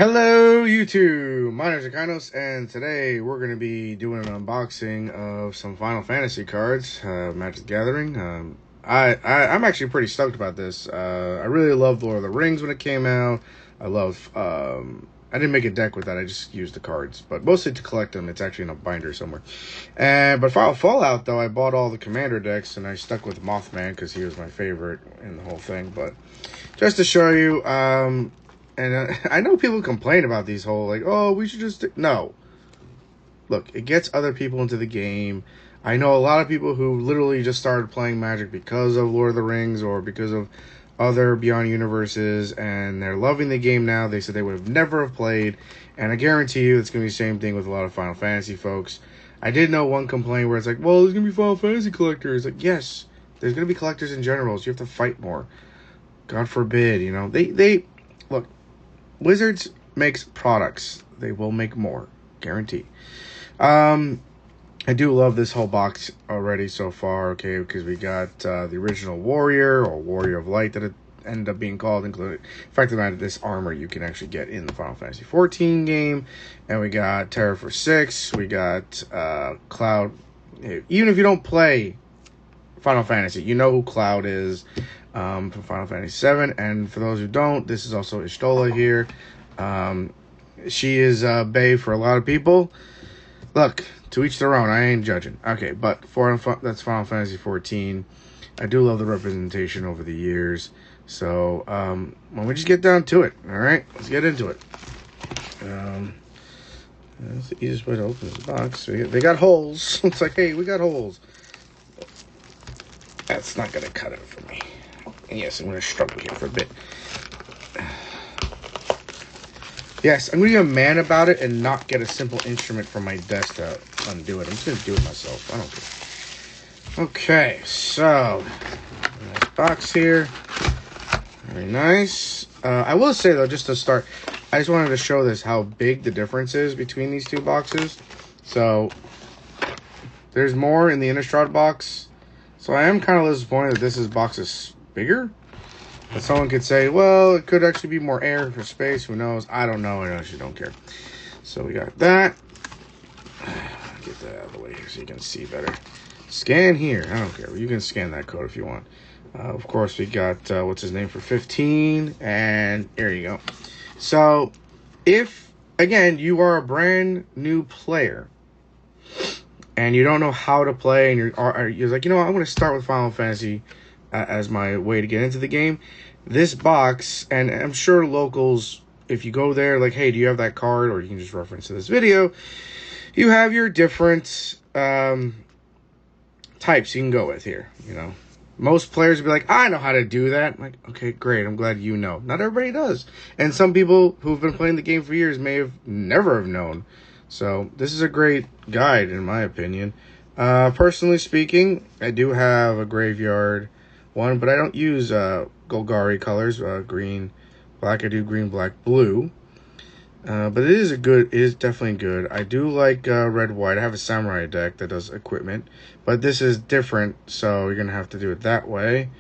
Hello YouTube, my name is Akinos, and today we're going to be doing an unboxing of some Final Fantasy cards, Magic the Gathering. I'm actually pretty stoked about this. I really loved Lord of the Rings when it came out. I didn't make a deck with that, I just used the cards, but mostly to collect them. It's actually in a binder somewhere. But for Fallout though, I bought all the Commander decks, and I stuck with Mothman because he was my favorite in the whole thing. But just to show you, I know people complain about these whole, like, oh, we should just... No. Look, it gets other people into the game. I know a lot of people who literally just started playing Magic because of Lord of the Rings or because of other Beyond Universes, and they're loving the game now. They said they would have never have played, and I guarantee you it's going to be the same thing with a lot of Final Fantasy folks. I did know one complaint where it's like, well, there's going to be Final Fantasy collectors. Like, yes, there's going to be collectors in general, so you have to fight more. God forbid, you know. Look, Wizards makes products. They will make more. Guarantee. I do love this whole box already so far, okay, because we got the original Warrior, or Warrior of Light that it ended up being called, including, in fact, this armor you can actually get in the Final Fantasy 14 game, and we got Terra for 6, we got Cloud. Even if you don't play Final Fantasy, you know who Cloud is from Final Fantasy 7, and for those who don't, this is also Ishtola here. She is bae for a lot of people. Look, to each their own. I ain't judging. Okay, but that's Final Fantasy 14. I do love the representation over the years. So, when we just get down to it, all right? Let's get into it. That's the easiest way to open this box. They got holes. It's like, hey, we got holes. That's not going to cut it for me. And yes, I'm going to struggle here for a bit. Yes, I'm going to be a man about it and not get a simple instrument from my desk to undo it. I'm just going to do it myself. I don't care. Okay, so, nice box here. Very nice. I will say, though, just to start, I just wanted to show this, how big the difference is between these two boxes. So, there's more in the Innistrad box. So, I am kind of disappointed that this box is bigger. But someone could say, well, it could actually be more air for space. Who knows? I don't know. I actually don't care. So we got that. Get that out of the way here so you can see better. Scan here. I don't care. You can scan that code if you want. Of course, we got, what's his name for 15. And there you go. So if, again, you are a brand new player and you don't know how to play, and you're like, you know what, I'm going to start with Final Fantasy as my way to get into the game, this box, and I'm sure locals, if you go there, like, hey, do you have that card, or you can just reference to this video, you have your different types you can go with here, you know. Most players will be like, I know how to do that. I'm like, okay, great, I'm glad you know. Not everybody does. And some people who've been playing the game for years may have never have known. So this is a great guide, in my opinion. Personally speaking, I do have a graveyard one, but I don't use Golgari colors, green, black. I do green, black, blue. But it is definitely good. I do like red, white. I have a samurai deck that does equipment, but this is different, so you're gonna have to do it that way.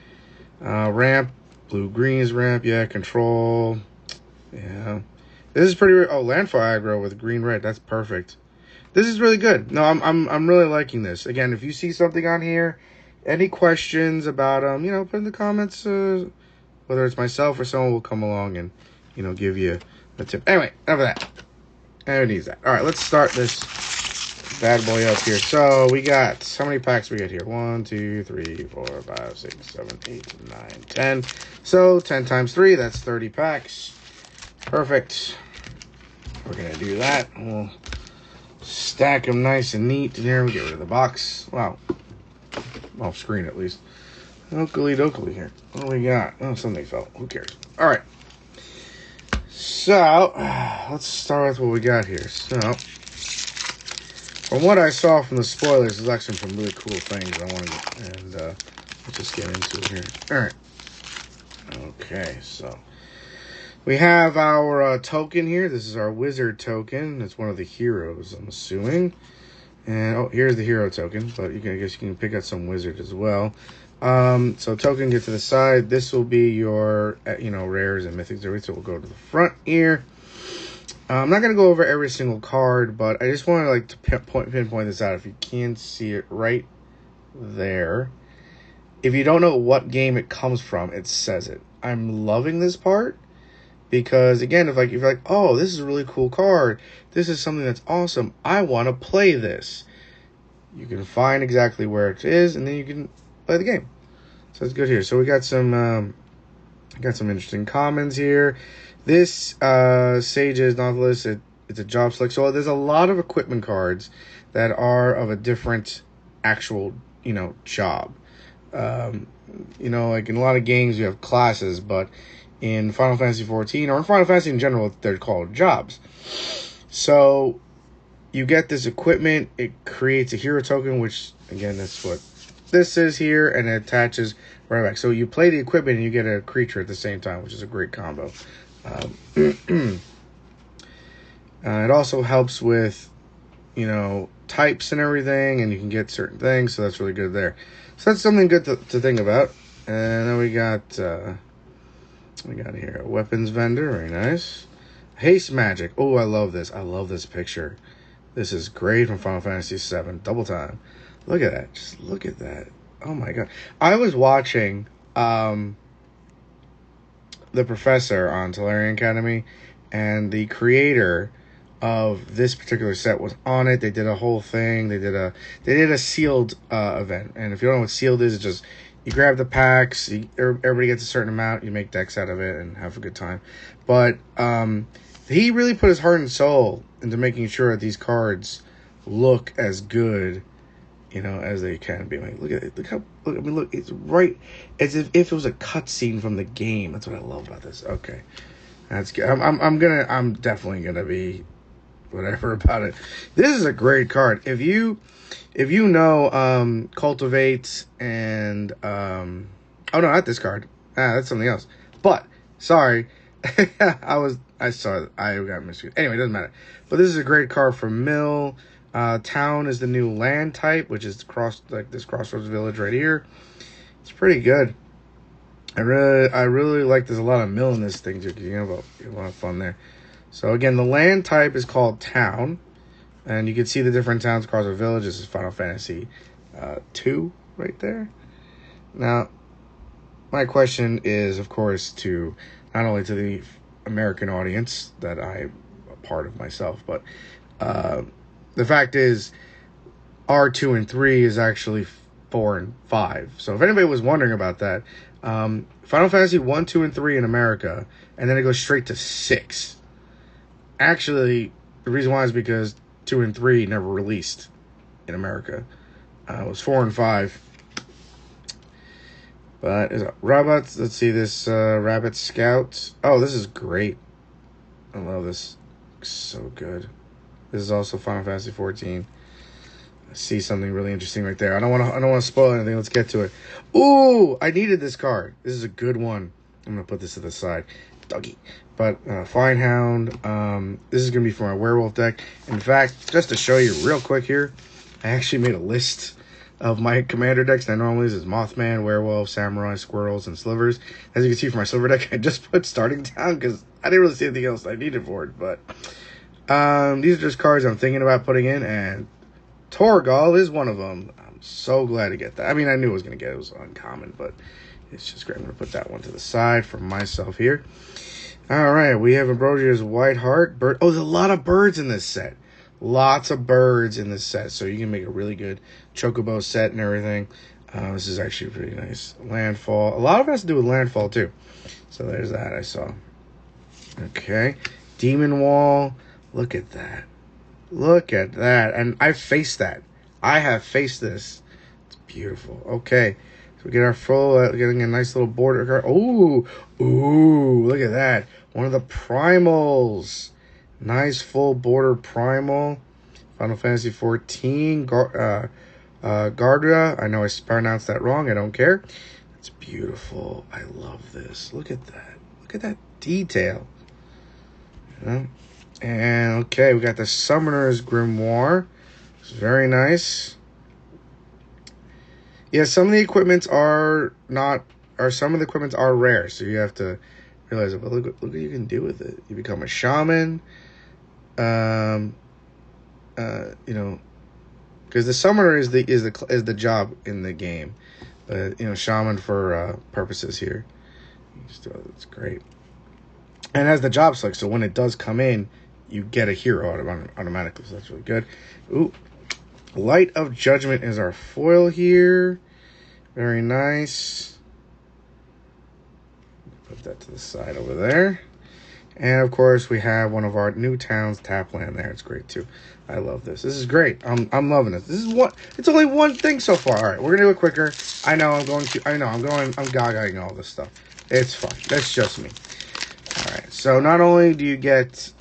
Ramp, blue, green is ramp. Yeah, control. Yeah, this is pretty. Oh, landfall aggro with green, red. That's perfect. This is really good. No, I'm really liking this. Again, if you see something on here, any questions about you know, put in the comments. Whether it's myself or someone will come along and, you know, give you a tip. Anyway, enough of that. Who needs that? All right, let's start this bad boy up here. So we got, how many packs we got here? 1, 2, 3, 4, 5, 6, 7, 8, 9, 10. So 10 times 3, that's 30 packs. Perfect. We're gonna do that. We'll stack them nice and neat. And here we get rid of the box. Wow. Off screen at least. Oakley dokley here. What do we got? Oh, something fell. Who cares? All right. So let's start with what we got here. So from what I saw from the spoilers, there's actually some really cool things I wanted, and let's just get into it here. All right. Okay, so we have our token here. This is our wizard token. It's one of the heroes, I'm assuming. And oh, here's the hero token, but I guess you can pick out some wizard as well. So token, get to the side. This will be your, you know, rares and mythics. So we'll go to the front here. I'm not going to go over every single card, but I just want to like to pinpoint this out. If you can see it right there. If you don't know what game it comes from, it says it. I'm loving this part because, again, if you're like, oh, this is a really cool card. This is something that's awesome. I want to play this. You can find exactly where it is, and then you can play the game. So it's good here. So we got some interesting comments here. This Sage's Nautilus, it's a job select. So there's a lot of equipment cards that are of a different actual, job. Like in a lot of games you have classes, but in Final Fantasy 14 or in Final Fantasy in general, they're called jobs. So you get this equipment, it creates a hero token, which again, that's what this is here, and it attaches right back. So you play the equipment and you get a creature at the same time, which is a great combo. It also helps with, types and everything, and you can get certain things, so that's really good there. So that's something good to think about. And then we got here a weapons vendor, very nice. Haste magic. Oh, I love this. I love this picture. This is great from Final Fantasy VII. Double time. Look at that. Just look at that. Oh my god. I was watching the professor on Tolarian Academy, and the creator of this particular set was on it. They did a whole thing. They did a sealed event. And if you don't know what sealed is, it's just you grab the packs, everybody gets a certain amount, you make decks out of it and have a good time. But he really put his heart and soul into making sure that these cards look as good, as they can be. Like, look at it. Look, it's right as if it was a cutscene from the game. That's what I love about this. Okay. That's good. I'm definitely gonna be whatever about it. This is a great card. If you Cultivate and oh no, not this card. That's something else. But sorry, I got misconnected. Anyway, it doesn't matter. But this is a great card for Mill. Town is the new land type, which is this Crossroads Village right here. It's pretty good. I really like. There's a lot of mill in this thing too, because you have a lot of fun there. So again, the land type is called Town, and you can see the different towns across the village. This is Final Fantasy 2 right there. Now, my question is, of course, to not only to the American audience that I'm a part of myself, but the fact is, R2 and 3 is actually 4 and 5. So if anybody was wondering about that, Final Fantasy 1, 2, and 3 in America, and then it goes straight to 6. Actually, the reason why is because 2 and 3 never released in America. It was 4 and 5. But robots, let's see this Rabbit Scout. Oh, this is great. I love this. Looks so good. This is also Final Fantasy 14. I see something really interesting right there. I don't want to spoil anything. Let's get to it. Ooh, I needed this card. This is a good one. I'm gonna put this to the side, doggy. But Fine Hound. This is gonna be for my werewolf deck. In fact, just to show you real quick here, I actually made a list of my commander decks that I normally use. Is Mothman, Werewolf, Samurai, Squirrels, and Slivers. As you can see for my silver deck, I just put Starting Town because I didn't really see anything else I needed for it. But these are just cards I'm thinking about putting in, and Torgal is one of them. I'm so glad to get that. I mean, I knew I was going to get it. It was uncommon, but it's just great. I'm going to put that one to the side for myself here. All right, we have Ambrosia's White Heart. Oh, there's a lot of birds in this set. Lots of birds in this set, so you can make a really good Chocobo set and everything. This is actually pretty nice. Landfall. A lot of it has to do with Landfall, too. So there's that I saw. Okay. Demon Wall. Look at that. Look at that. And I faced that. I have faced this. It's beautiful. Okay. So we get our full, getting a nice little border card. Ooh. Ooh. Look at that. One of the primals. Nice full border primal. Final Fantasy 14. Gardra. I know I pronounced that wrong. I don't care. It's beautiful. I love this. Look at that. Look at that detail. And okay, we got the Summoner's Grimoire. It's very nice. Yeah, some of the equipments are rare, so you have to realize it. But look what you can do with it. You become a shaman. You know, because the summoner is the job in the game, but you know, shaman for purposes here. It's great, and it has the job select, so when it does come in, you get a hero automatically. So that's really good. Ooh, Light of Judgment is our foil here. Very nice. Put that to the side over there. And of course, we have one of our new towns tap land there. It's great too. I love this. This is great. I'm loving it. This is what. It's only one thing so far. All right, we're gonna do it quicker. I'm gagaing all this stuff. It's fun. That's just me. All right. So not only do you get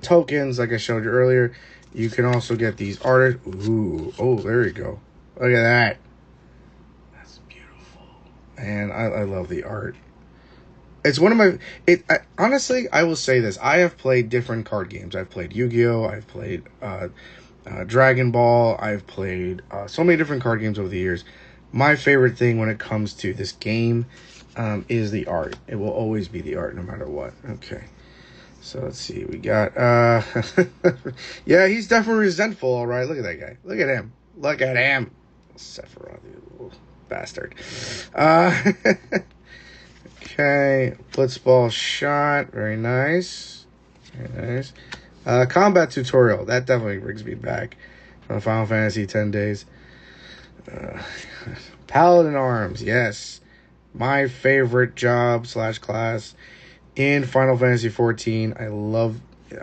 tokens like I showed you earlier, you can also get these artists. Ooh. Oh, there you go. Look at that. That's beautiful. And I love the art. It's one of my... honestly, I will say this. I have played different card games. I've played Yu-Gi-Oh! I've played Dragon Ball. I've played so many different card games over the years. My favorite thing when it comes to this game is the art. It will always be the art no matter what. Okay. So let's see. We got... yeah, he's definitely resentful, all right. Look at that guy. Look at him. Look at him. Sephiroth, you little bastard. Okay, Blitzball shot, very nice, very nice. Combat tutorial, that definitely brings me back from Final Fantasy X days. Paladin arms, yes, my favorite job / class in Final Fantasy 14.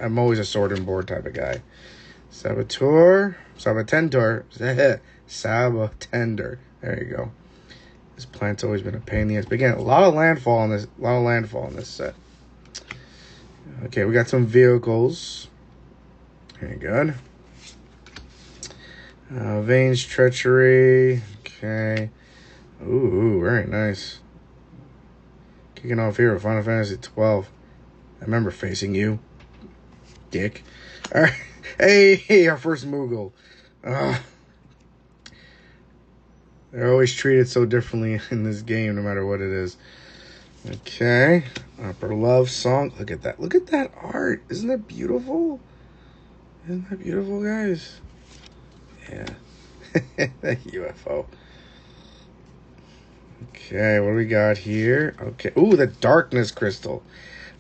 I'm always a sword and board type of guy. Saboteur, Sabotender. There you go. This plant's always been a pain in the ass. But again, a lot of landfall in this set. Okay, we got some vehicles. Very good. Vane's Treachery. Okay. Ooh, very nice. Kicking off here with Final Fantasy 12. I remember facing you, dick. All right. Hey, our first Moogle. They're always treated so differently in this game, no matter what it is. Okay. Upper Love Song. Look at that. Look at that art. Isn't that beautiful? Isn't that beautiful, guys? Yeah. That UFO. Okay, what do we got here? Okay. Ooh, the Darkness Crystal.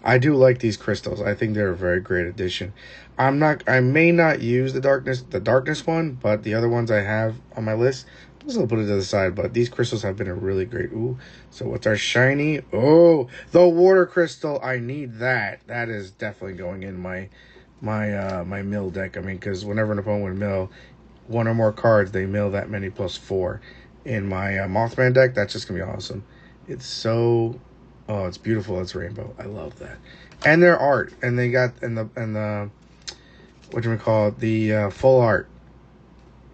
I do like these crystals. I think they're a very great addition. I may not use the darkness one, but the other ones I have on my list, I'll just put it to the side. But these crystals have been a really great. Ooh, so what's our shiny? Oh, the water crystal. I need that. That is definitely going in my mill deck. I mean, because whenever an opponent would mill one or more cards, they mill that many +4. In my Mothman deck, that's just gonna be awesome. It's so... Oh, it's beautiful. It's rainbow. I love that. And their art. And they got the what do we call it? The full art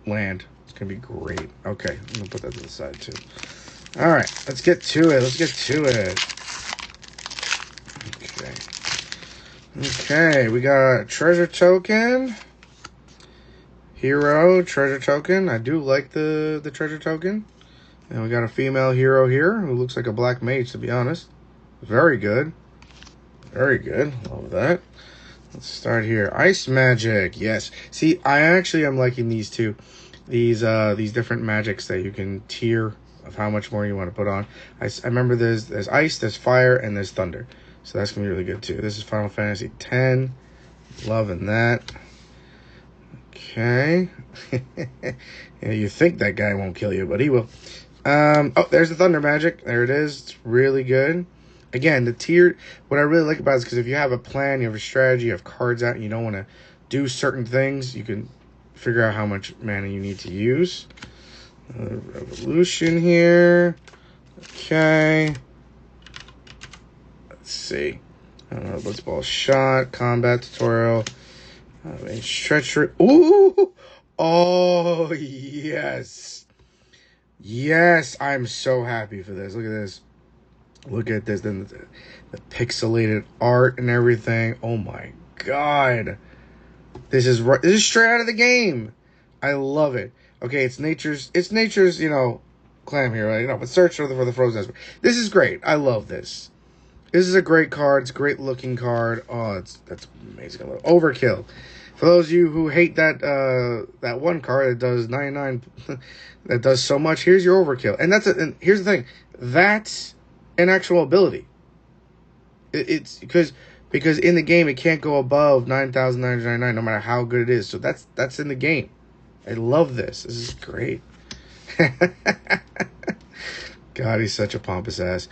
land. It's gonna be great. Okay, I'm gonna put that to the side too. All right, let's get to it. Okay, we got a treasure token. Hero treasure token. I do like the treasure token. And we got a female hero here who looks like a black mage, to be honest. Very good. Very good. Love that. Let's start here. Ice magic. Yes. See, I actually am liking these two. These different magics that you can tier of how much more you want to put on. I remember there's ice, there's fire, and there's thunder. So that's going to be really good too. This is Final Fantasy X. Loving that. Okay. Yeah, you think that guy won't kill you, but he will. Oh, there's the thunder magic. There it is. It's really good. Again, the tier, what I really like about it is because if you have a plan, you have a strategy, you have cards out, and you don't want to do certain things, you can figure out how much mana you need to use. Revolution here. Okay. Let's see. Blitzball shot, combat tutorial, treachery. Ooh! Oh, yes. Yes, I'm so happy for this. Look at this. Look at this. Then the pixelated art and everything. Oh my god. This is straight out of the game. I love it. Okay, it's nature's, clam here, right? No, but search for the frozen. This is great. I love this. This is a great card. It's a great looking card. Oh, that's amazing. Overkill. For those of you who hate that one card that does 99, that does so much, here's your overkill. And here's the thing. That's an actual ability. It's because in the game it can't go above 9,999 no matter how good it is. So that's in the game. I love this. This is great. God, he's such a pompous ass.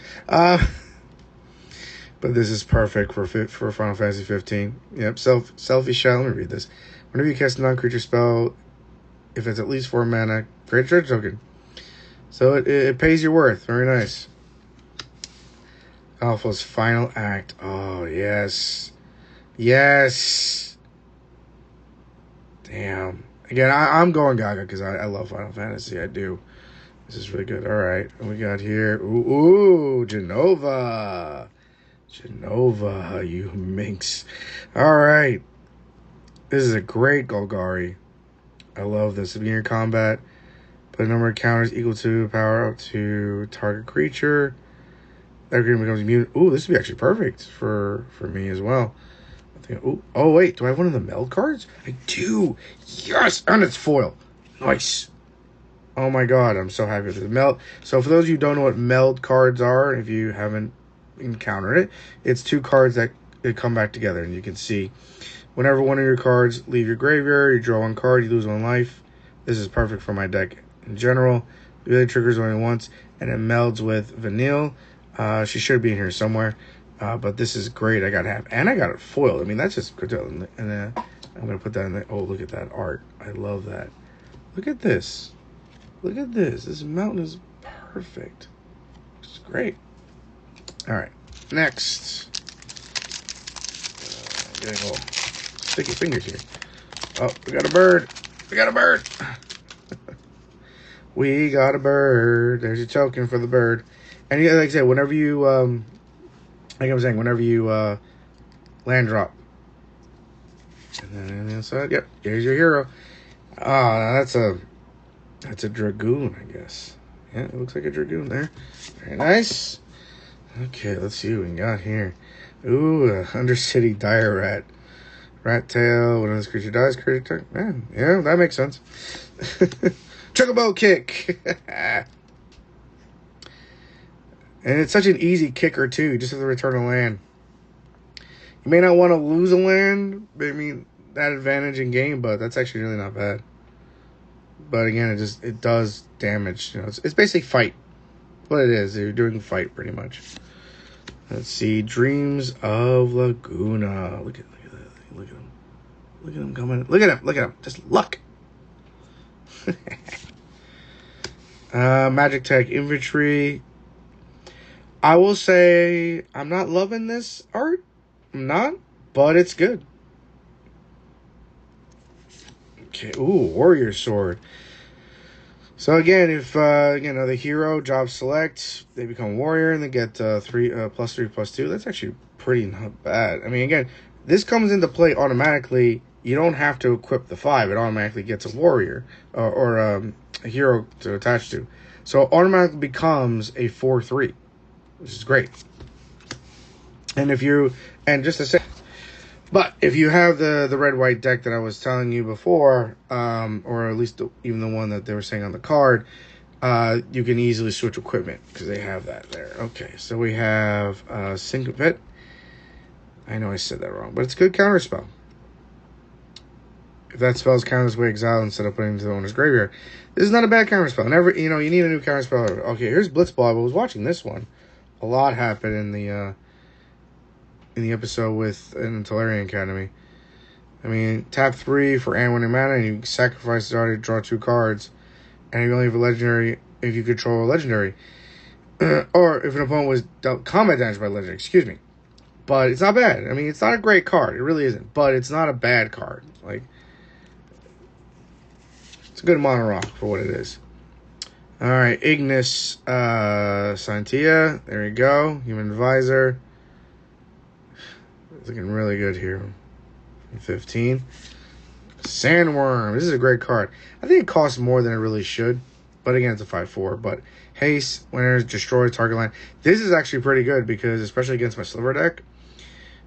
But this is perfect for Final Fantasy 15. Yep, selfie shot. Let me read this. Whenever you cast a non-creature spell, if it's at least 4 mana, create a treasure token. So it pays your worth. Very nice. Alpha's final act. Oh, yes. Yes. Damn. Again, I'm going gaga because I love Final Fantasy. I do. This is really good. All right. What we got here? Ooh, Genova. Genova, you minx. All right. This is a great Golgari. I love this. At the beginning of combat, put a number of counters equal to power up to target creature. That creature becomes immune. Ooh, this would be actually perfect for me as well. I think. Ooh, oh wait, do I have one of the meld cards? I do. Yes, and it's foil. Nice. Oh my god, I'm so happy with the meld. So for those of you who don't know what meld cards are, if you haven't encountered it, it's 2 cards that come back together, and you can see whenever one of your cards leave your graveyard, you draw 1 card, you lose 1 life. This is perfect for my deck in general. It really triggers only once, and it melds with Vanille. She should be in here somewhere, but this is great. I got half, and I got it foiled. I mean, that's just good. And then I'm gonna put that in there. Oh, look at that art! I love that. Look at this. Look at this. This mountain is perfect. It's great. All right, next. Getting a little sticky fingers here. Oh, we got a bird. We got a bird. We got a bird. There's your token for the bird. And yeah, like I said, whenever you, like I was saying, whenever you land drop. And then on the inside, yep, here's your hero. That's a Dragoon, I guess. Yeah, it looks like a Dragoon there. Very nice. Okay, let's see what we got here. Ooh, Undercity Dire Rat. Rat tail, when this creature dies, creature attack. Man, yeah, that makes sense. Chocobo kick. And it's such an easy kicker, too. You just have to return a land. You may not want to lose a land, but I mean, that advantage in game, but that's actually really not bad. But again, it does damage. You know, it's basically fight. What it is, you're doing fight pretty much. Let's see, Dreams of Laguna. Look at that. Look at him. Look at him coming. Look at him. Look at him. Just look. Magic Tech Infantry. I will say I'm not loving this art. I'm not, but it's good. Okay. Ooh, Warrior Sword. So again, if the hero job select, they become warrior and they get +3/+2. That's actually pretty not bad. I mean, again, this comes into play automatically. You don't have to equip the 5. It automatically gets a warrior or a hero to attach to. So it automatically becomes a 4/3, which is great. And but if you have the red-white deck that I was telling you before, or at least even the one that they were saying on the card, you can easily switch equipment because they have that there. Okay, so we have Syncopet. I know I said that wrong, but it's a good counterspell. If that spell is countered as way exiled instead of putting it into the owner's graveyard, this is not a bad counterspell. You need a new counterspell. Okay, here's Blitzball. I was watching this one. A lot happened in the episode in Tolarian Academy. I mean, tap 3 for and 1 mana, and you sacrifice it already to draw 2 cards. And you only have a legendary if you control a legendary. Or if an opponent was dealt combat damage by legendary, excuse me. But it's not bad. I mean, it's not a great card. It really isn't. But it's not a bad card. Like, it's a good mono rock for what it is. Alright, Ignis Santia. There you go. Human Advisor. It's looking really good here. 15. Sandworm. This is a great card. I think it costs more than it really should. But again, it's a 5/4. But haste, whenever it destroys target land. This is actually pretty good because, especially against my Sliver deck,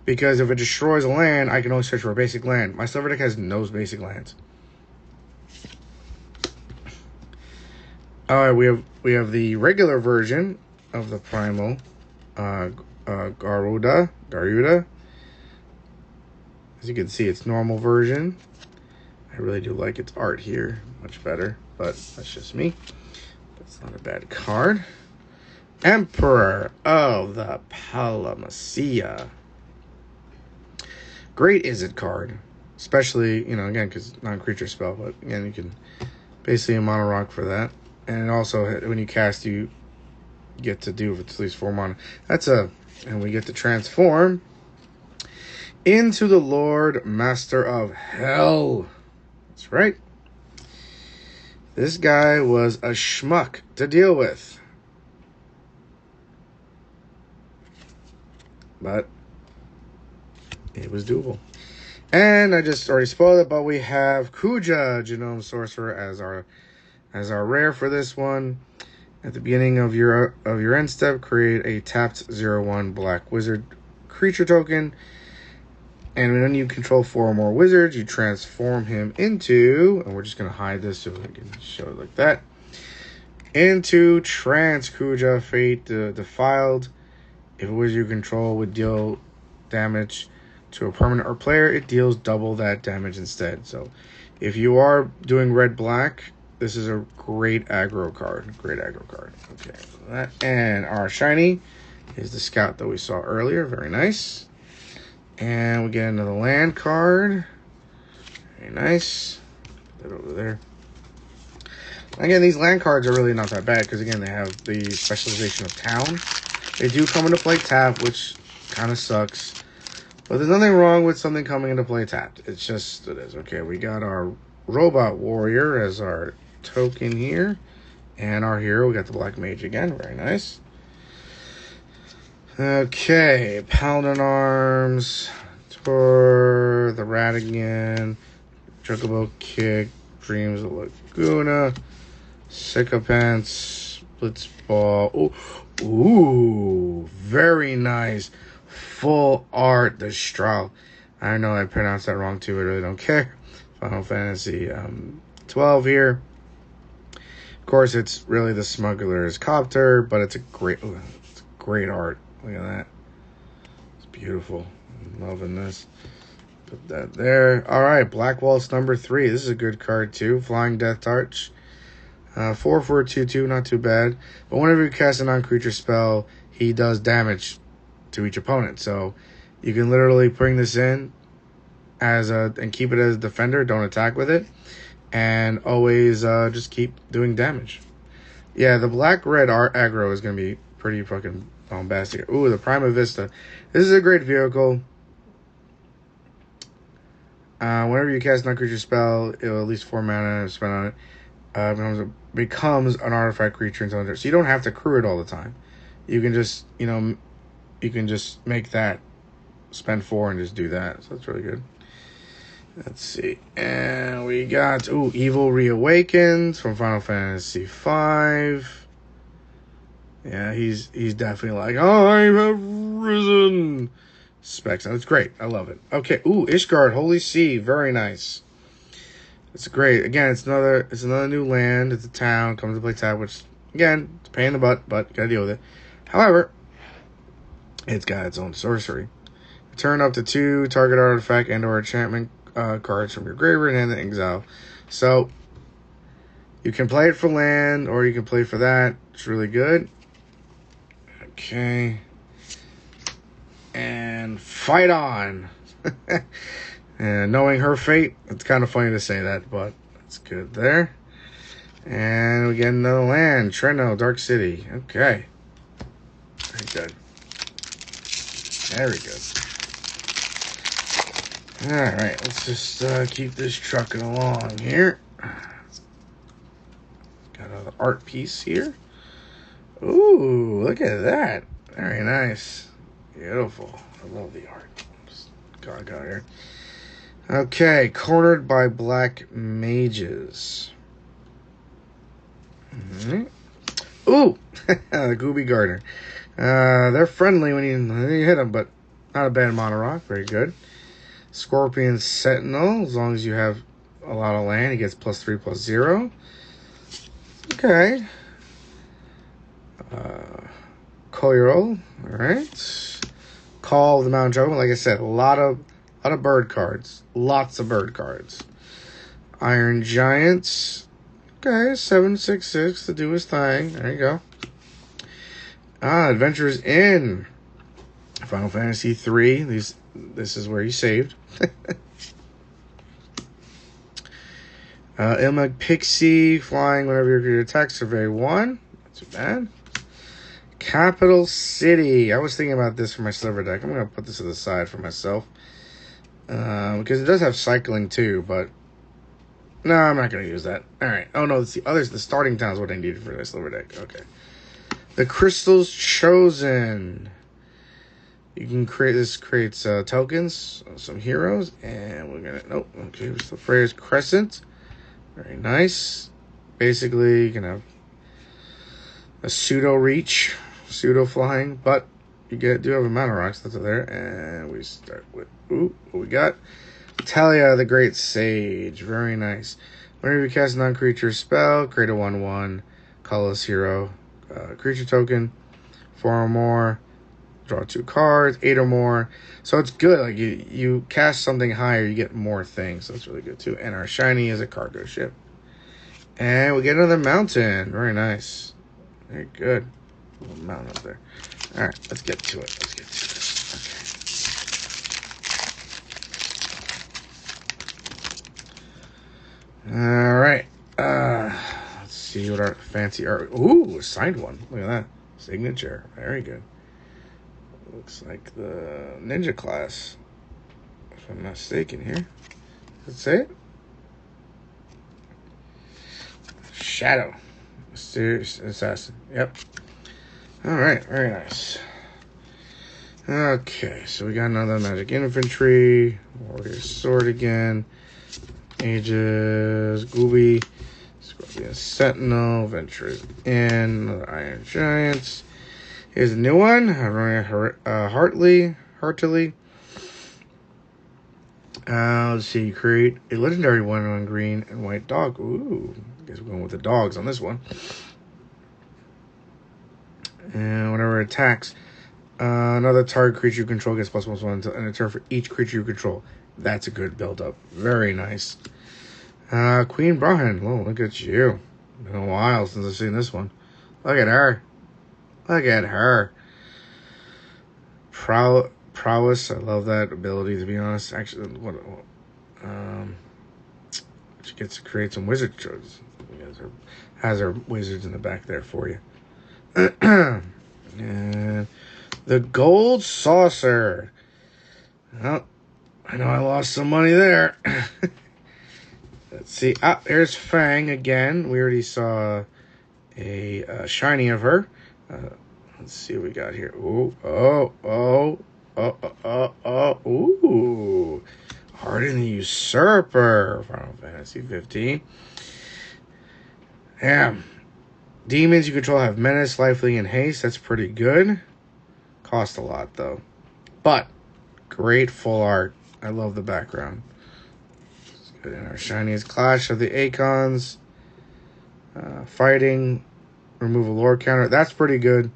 because if it destroys a land, I can only search for a basic land. My Sliver deck has no basic lands. All right, we have the regular version of the Primal Garuda. As you can see, it's normal version. I really do like its art here, much better, but that's just me. That's not a bad card. Emperor of the Palamassia. Great Izzet card, especially, you know, again, because non-creature spell, but again, you can basically a mono rock for that. And also, when you cast, you get to do at least 4 mana. And we get to transform into the Lord Master of Hell. That's right. This guy was a schmuck to deal with. But it was doable. And I just already spoiled it, but we have Kuja, Genome Sorcerer, as our rare for this one. At the beginning of your end step, create a tapped 0/1 black wizard creature token. And when you control 4 or more wizards, you transform him into, and we're just going to hide this so I can show it like that, into Trance Kuja, Fate Defiled. If a wizard you control would deal damage to a permanent or player, it deals double that damage instead. So if you are doing red-black, this is a great aggro card. Okay, that, and our shiny is the Scout that we saw earlier. Very nice. And we get another land card. Very nice. Put that over there. Again, these land cards are really not that bad because, again, they have the specialization of town. They do come into play tapped, which kind of sucks. But there's nothing wrong with something coming into play tapped. It's just, it is. Okay, we got our Robot Warrior as our token here. And our hero, we got the Black Mage again. Very nice. Okay, Paladin Arms, Tor, the Radigan, Chocobo Kick, Dreams of Laguna, Sycophants, Blitzball. Ooh, very nice. Full art, the Strahl. I know I pronounced that wrong too, I really don't care. Final Fantasy 12 here. Of course, it's really the Smuggler's Copter, but it's a great art. Look at that. It's beautiful. I'm loving this. Put that there. All right, Black Waltz number 3. This is a good card too. Flying Death Touch. 4 for a 2/2, not too bad. But whenever you cast a non-creature spell, he does damage to each opponent. So you can literally bring this in and keep it as a defender. Don't attack with it, and always just keep doing damage. Yeah, the black-red art aggro is gonna be pretty fucking bombastic. Ooh, the Prima Vista. This is a great vehicle. Whenever you cast a non-creature spell, it'll at least 4 mana spent on it. Becomes an artifact creature and so on there. So you don't have to crew it all the time. You can just, make that, spend 4 and just do that. So that's really good. Let's see. And we got, Evil Reawakens from Final Fantasy V. Yeah, he's definitely like, I have risen. Specs. That's great. I love it. Okay. Ishgard, Holy Sea. Very nice. It's great. Again, it's another new land. It's a town. Comes to play tap, which, again, it's a pain in the butt, but you gotta deal with it. However, it's got its own sorcery. Turn up to 2 target artifact and or enchantment cards from your graveyard and then exile. So, you can play it for land, or you can play for that. It's really good. Okay. And fight on. And knowing her fate, it's kind of funny to say that, but it's good there. And we get another land. Treno, Dark City. Okay. Very good. Very good. Alright, let's just keep this trucking along here. Got another art piece here. Ooh, look at that. Very nice. Beautiful. I love the art. Just got here. Okay, Cornered by Black Mages. Ooh, Gooby Gardener. They're friendly when you hit them, but not a bad mono rock. Very good. Scorpion Sentinel. As long as you have a lot of land, he gets +3/+0. Okay. Koyro. All right. Call of the Mountain Jungle. Like I said, a lot of bird cards. Lots of bird cards. Iron Giants. Okay, 7/6/6 to do his thing. There you go. Adventures in Final Fantasy 3. This is where he saved. Ilmag Pixie, flying whenever your creature attacks, survey 1. Not too bad. Capital City. I was thinking about this for my silver deck. I'm going to put this to the side for myself. Because it does have cycling too, but no, I'm not going to use that. Alright. Oh no, it's the starting town is what I needed for my silver deck. Okay. The Crystals Chosen. You can creates tokens, some heroes, and we're going to, nope, okay, it's the Freya's Crescent. Very nice. Basically, you can have a pseudo reach, pseudo flying, but you do have a mana rocks that's there. And we start with what we got? Talia the Great Sage. Very nice. Whenever you cast a non-creature spell, create a 1/1 colorless hero creature token, 4 or more. Draw 2 cards, 8 or more. So it's good. Like you cast something higher, you get more things. So it's really good too. And our shiny is a cargo ship. And we get another mountain. Very nice. Very good. A little mountain up there. Alright, let's get to it. Let's get to this. Okay. Alright. Let's see what our fancy art. Ooh, a signed one. Look at that. Signature. Very good. Looks like the ninja class, if I'm not mistaken here. Let's say it. Shadow. Mysterious Assassin. Yep. Alright, very nice. Okay, so we got another Magic Infantry. Warrior Sword again. Aegis. Gooby. Scorpion Sentinel. Ventures in. Another Iron Giants. Here's a new one. Heartily. Let's see. You create a legendary 1/1 green and white dog. Ooh. I guess we're going with the dogs on this one. And whenever it attacks, another target creature you control gets +1/+1 until end of turn for each creature you control. That's a good build-up. Very nice. Queen Brahan. Whoa, look at you. Been a while since I've seen this one. Look at her. Look at her. Prowess. I love that ability, to be honest. Actually, she gets to create some wizard choices. Has her wizards in the back there for you. And the Gold Saucer. Well, I know I lost some money there. Let's see. There's Fang again. We already saw a shiny of her. Let's see what we got here. Ooh, ooh. Harden the Usurper. Final Fantasy 15. Damn. Demons you control have Menace, Lifelink, and Haste. That's pretty good. Cost a lot, though. But, great full art. I love the background. Let's get in our shiniest Clash of the Acons. Fighting. Remove a lore counter. That's pretty good.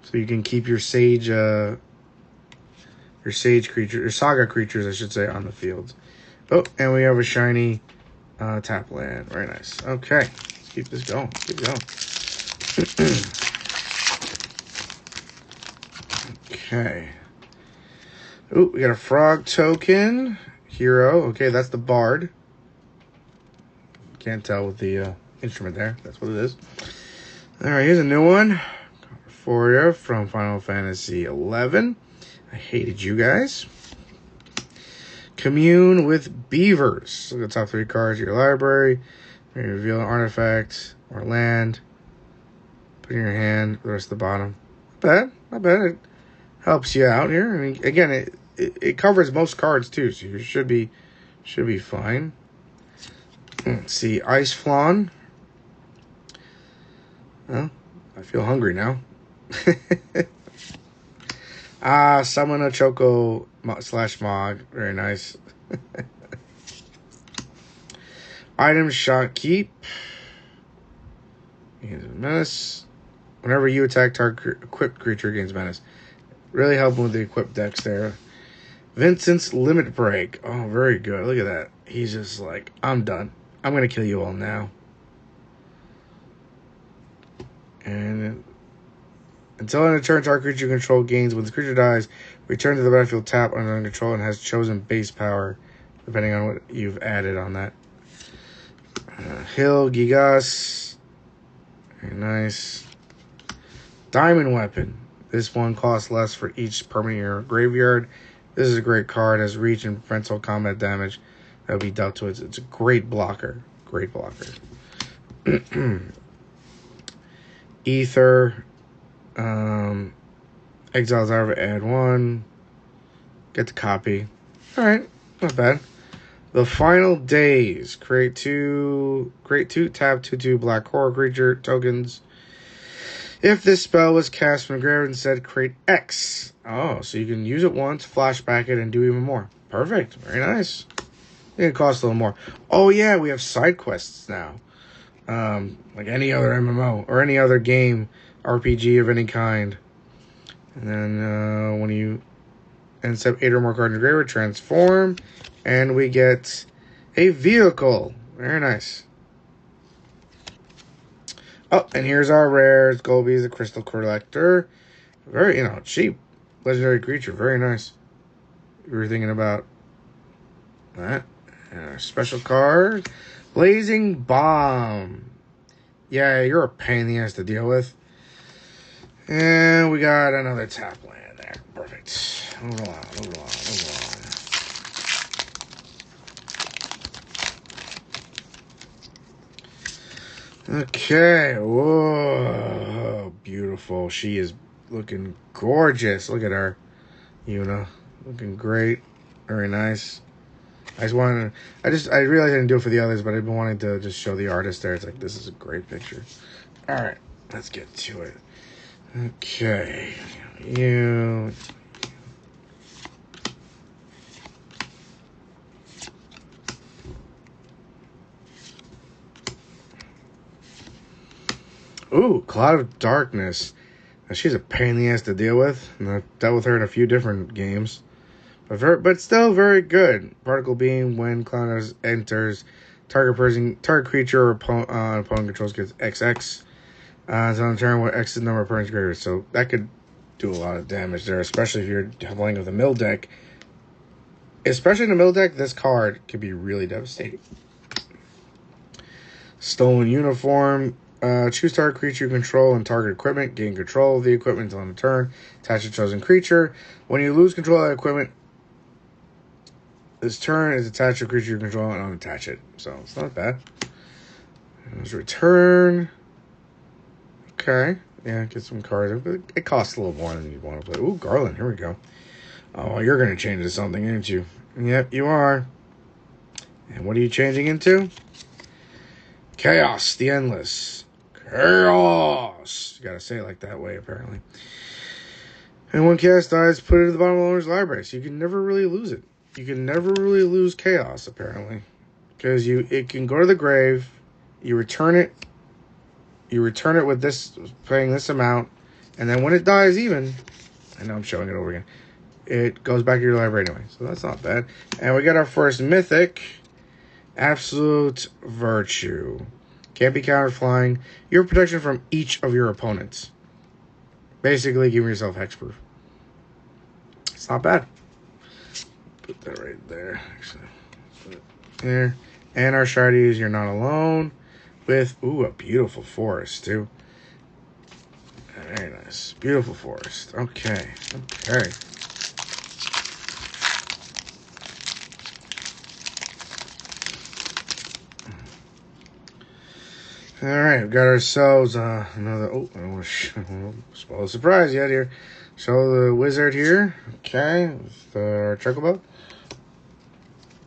So you can keep your sage creature, your saga creatures, I should say, on the field. Oh, and we have a shiny tap land. Very nice. Okay, let's keep this going. Keep going. Okay. Oh, we got a frog token. Hero. Okay, that's the bard. Can't tell with the instrument there. That's what it is. Alright, here's a new one for you from Final Fantasy 11. I hated you guys. Commune with Beavers. Look at the top 3 cards of your library. You reveal an artifact or land. Put it in your hand. The rest of the bottom. Not bad. It helps you out here. I mean, again, it covers most cards too, so you should be fine. Let's see, Ice Flawn. Well, I feel hungry now. Summon a Choco slash Mog. Very nice. Item shot keep. Gains menace. Whenever you attack, target equipped creature gains menace. Really helping with the equipped decks there. Vincent's Limit Break. Oh, very good. Look at that. He's just like, I'm done. I'm going to kill you all now. And until end of turn, target creature you control gains. When the creature dies, return to the battlefield, tap under control, and has chosen base power, depending on what you've added on that. Hill, Gigas. Very nice. Diamond Weapon. This one costs less for each permanent in your graveyard. This is a great card. Has reach and prevents all combat damage that will be dealt to it. It's a great blocker. Great blocker. Ether. Exile Zarva, add 1. Get the copy. Alright, not bad. The Final Days. Create 2, tap 2/2 black horror creature tokens. If this spell was cast from the graveyard instead, create X. Oh, so you can use it once, flashback it, and do even more. Perfect. Very nice. It costs a little more. Oh, yeah, we have side quests now. Like any other MMO or any other game, RPG of any kind. And then when you instead 8 or more cards in your graveyard, transform, and we get a vehicle. Very nice. Oh, and here's our rares. Golby, the Crystal Collector. Very, cheap. Legendary creature. Very nice. We were thinking about that. Special card. Blazing Bomb. Yeah, you're a pain in the ass to deal with. And we got another tap land there. Perfect. Move along. Okay. Whoa. Beautiful. She is looking gorgeous. Look at her. Yuna. Looking great. Very nice. I realized I didn't do it for the others, but I've been wanting to just show the artist there. It's like, this is a great picture. All right. Let's get to it. Okay. You. Ooh, Cloud of Darkness. Now, she's a pain in the ass to deal with. And I've dealt with her in a few different games. But still very good. Particle Beam, when Cloud enters, target creature or opponent controls gets XX. So on turn, what X is the number of opponents greater. So that could do a lot of damage there, especially if you're playing with a mill deck. Especially in a mill deck, this card could be really devastating. Stolen Uniform. Choose target creature you control and target equipment. Gain control of the equipment until end of turn. Attach a chosen creature. When you lose control of that equipment, this turn is attached to a creature you control and unattach it. So it's not bad. There's return. Okay. Yeah, get some cards. It costs a little more than you want to play. Ooh, Garland. Here we go. Oh, you're going to change into something, aren't you? Yep, you are. And what are you changing into? Chaos, the Endless. Chaos! You gotta say it like that way, apparently. And when Chaos dies, put it at the bottom of the owner's library. So you can never really lose it. You can never really lose Chaos, apparently. Because it can go to the grave, you return it with this, paying this amount, and then when it dies even, I know I'm showing it over again, it goes back to your library anyway. So that's not bad. And we got our first mythic, Absolute Virtue. Can't be countered flying. You have protection from each of your opponents. Basically, giving yourself hexproof. It's not bad. Put that right there. Actually, put it there. And our strategy is You're Not Alone. With, a beautiful forest, too. Very nice. Beautiful forest. Okay. Alright, we've got ourselves another... I don't want to spoil the surprise yet here. Show the wizard here. Okay, with our chocobo.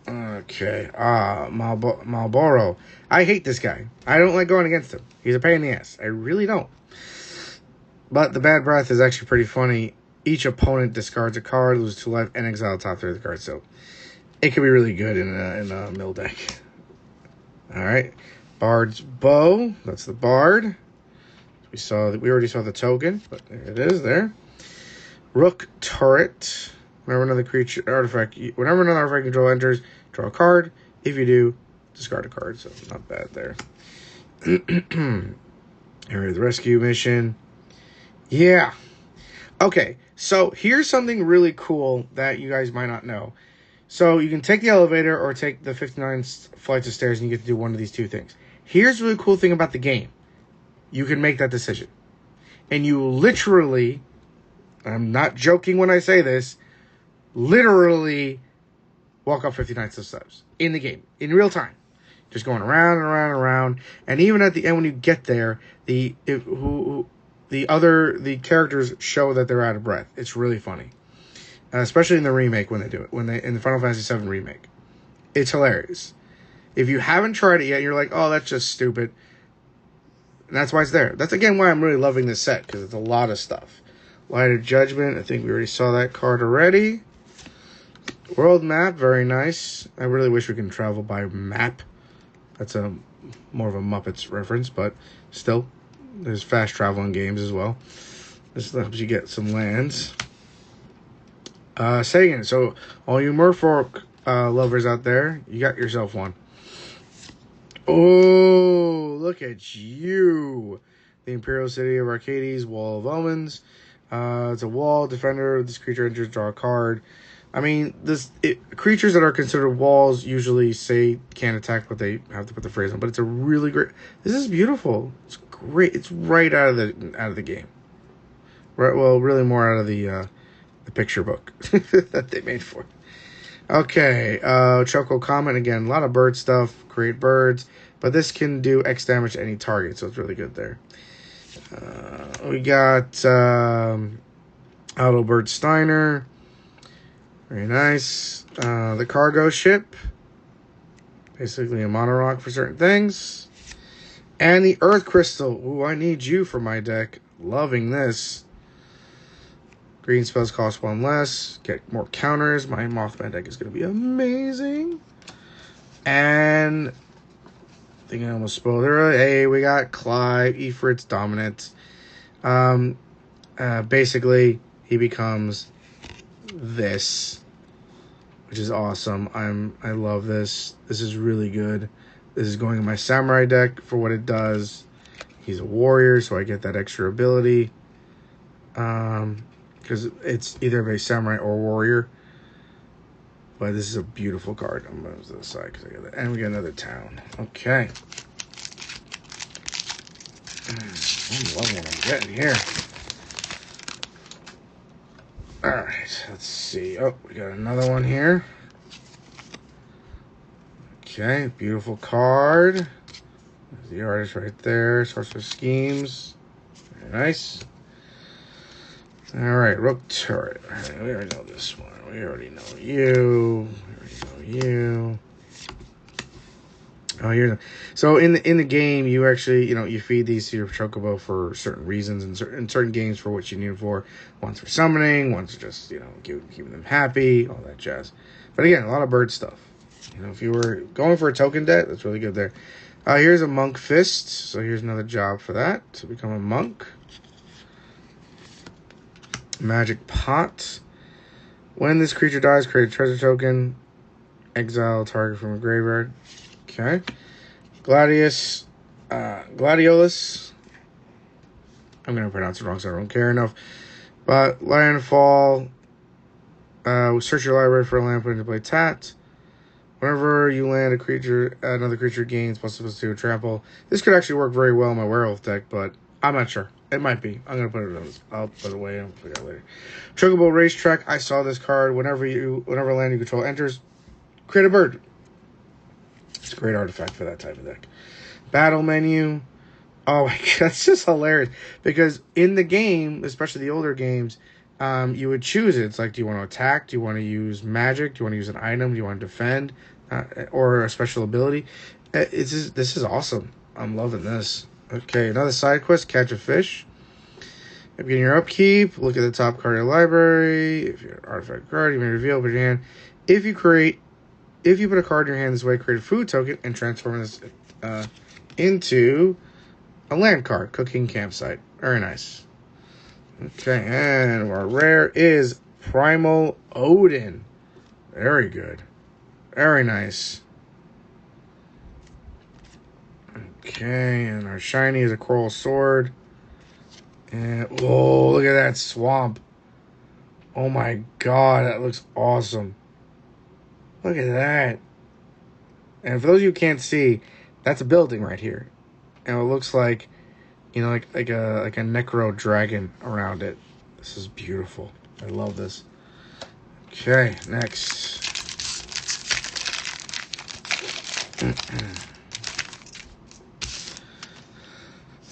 Okay. Marlboro. I hate this guy. I don't like going against him. He's a pain in the ass. I really don't. But the bad breath is actually pretty funny. Each opponent discards a card, loses 2 life, and exile the top 3 of the cards. So it can be really good in a mill deck. All right. Bard's Bow. That's the Bard. We already saw the token, but there it is there. Rook Turret. Whenever another control enters, draw a card. If you do, discard a card. So not bad there. Area of the Rescue Mission. Yeah. Okay, so here's something really cool that you guys might not know. So you can take the elevator or take the 59 flights of stairs, and you get to do one of these 2 things. Here's the really cool thing about the game. You can make that decision. And you literally, I'm not joking when I say this, literally walk up 59 steps in the game, in real time. Just going around and around and around. And even at the end when you get there, the characters show that they're out of breath. It's really funny. Especially in the remake when they do it. In the Final Fantasy VII remake. It's hilarious. If you haven't tried it yet, you're like, oh, that's just stupid. And that's why it's there. That's, again, why I'm really loving this set. Because it's a lot of stuff. Light of Judgment. I think we already saw that card already. World Map. Very nice. I really wish we can travel by map. That's more of a Muppets reference. But still. There's fast travel in games as well. This helps you get some lands. Sagan. So, all you Merfolk lovers out there, you got yourself one. Oh, look at you. The Imperial City of Arcades, Wall of Omens. It's a wall. Defender. This creature enters, draw a card. I mean, creatures that are considered walls usually say can't attack, but they have to put the phrase on. But it's a really great... This is beautiful. It's great. It's right out of the game. Right. Well, really more out of the picture book that they made for it. Okay. Choco Comet again. A lot of bird stuff. Create birds, but this can do X damage to any target, so it's really good there. We got Adalbert Steiner. Very nice. The cargo ship. Basically a monorock for certain things. And the Earth Crystal. Ooh, I need you for my deck. Loving this. Green spells cost 1 less. Get more counters. My Mothman deck is going to be amazing. And I think I almost spoiled it earlier. Hey, we got Clive, Ifrit's Dominant. Basically, he becomes this, which is awesome. I love this. This is really good. This is going in my Samurai deck for what it does. He's a warrior, so I get that extra ability. Because it's either a Samurai or Warrior. But this is a beautiful card. I'm going to the side because I got that. And we got another town. Okay. I'm loving what I'm getting here. Alright, let's see. Oh, we got another one here. Okay, beautiful card. There's the artist right there. Sorcerer Schemes. Very nice. Alright, Rook Turret. Right, we already know this one. We already know you. We already know you. Oh, here's so in the game, you actually you feed these to your chocobo for certain reasons, and in certain games for what you need them for. One's for summoning, one's just keeping them happy, all that jazz. But again, a lot of bird stuff. If you were going for a token deck, that's really good there. Here's a Monk Fist. So here's another job for that to become a monk. Magic Pot. When this creature dies, create a treasure token. Exile target from a graveyard. Okay. Gladiolus. I'm going to pronounce it wrong, so I don't care enough. But Landfall. Search your library for a land, put into play Tat. Whenever you land a creature, another creature gains +2 trample. This could actually work very well in my werewolf deck, but I'm not sure. It might be. I'm gonna put it on this. I'll put it away. I'll figure it out later. Chocobo Racetrack. I saw this card. Whenever land you control enters, create a bird. It's a great artifact for that type of deck. Battle menu. Oh my god, that's just hilarious. Because in the game, especially the older games, you would choose it. It's like, do you want to attack? Do you want to use magic? Do you want to use an item? Do you want to defend? or a special ability. This is awesome. I'm loving this. Okay, another side quest: catch a fish. Begin your upkeep. Look at the top card of your library. If you're an artifact card, you may reveal with your hand. If you put a card in your hand this way, create a food token and transform this into a land card. Cooking campsite. Very nice. Okay, and our rare is Primal Odin. Very good. Very nice. Okay, and our shiny is a coral sword. And oh, look at that swamp. Oh my god, that looks awesome. Look at that. And for those of you who can't see, that's a building right here. And it looks like, you know, like a necro dragon around it. This is beautiful. I love this. Okay, next.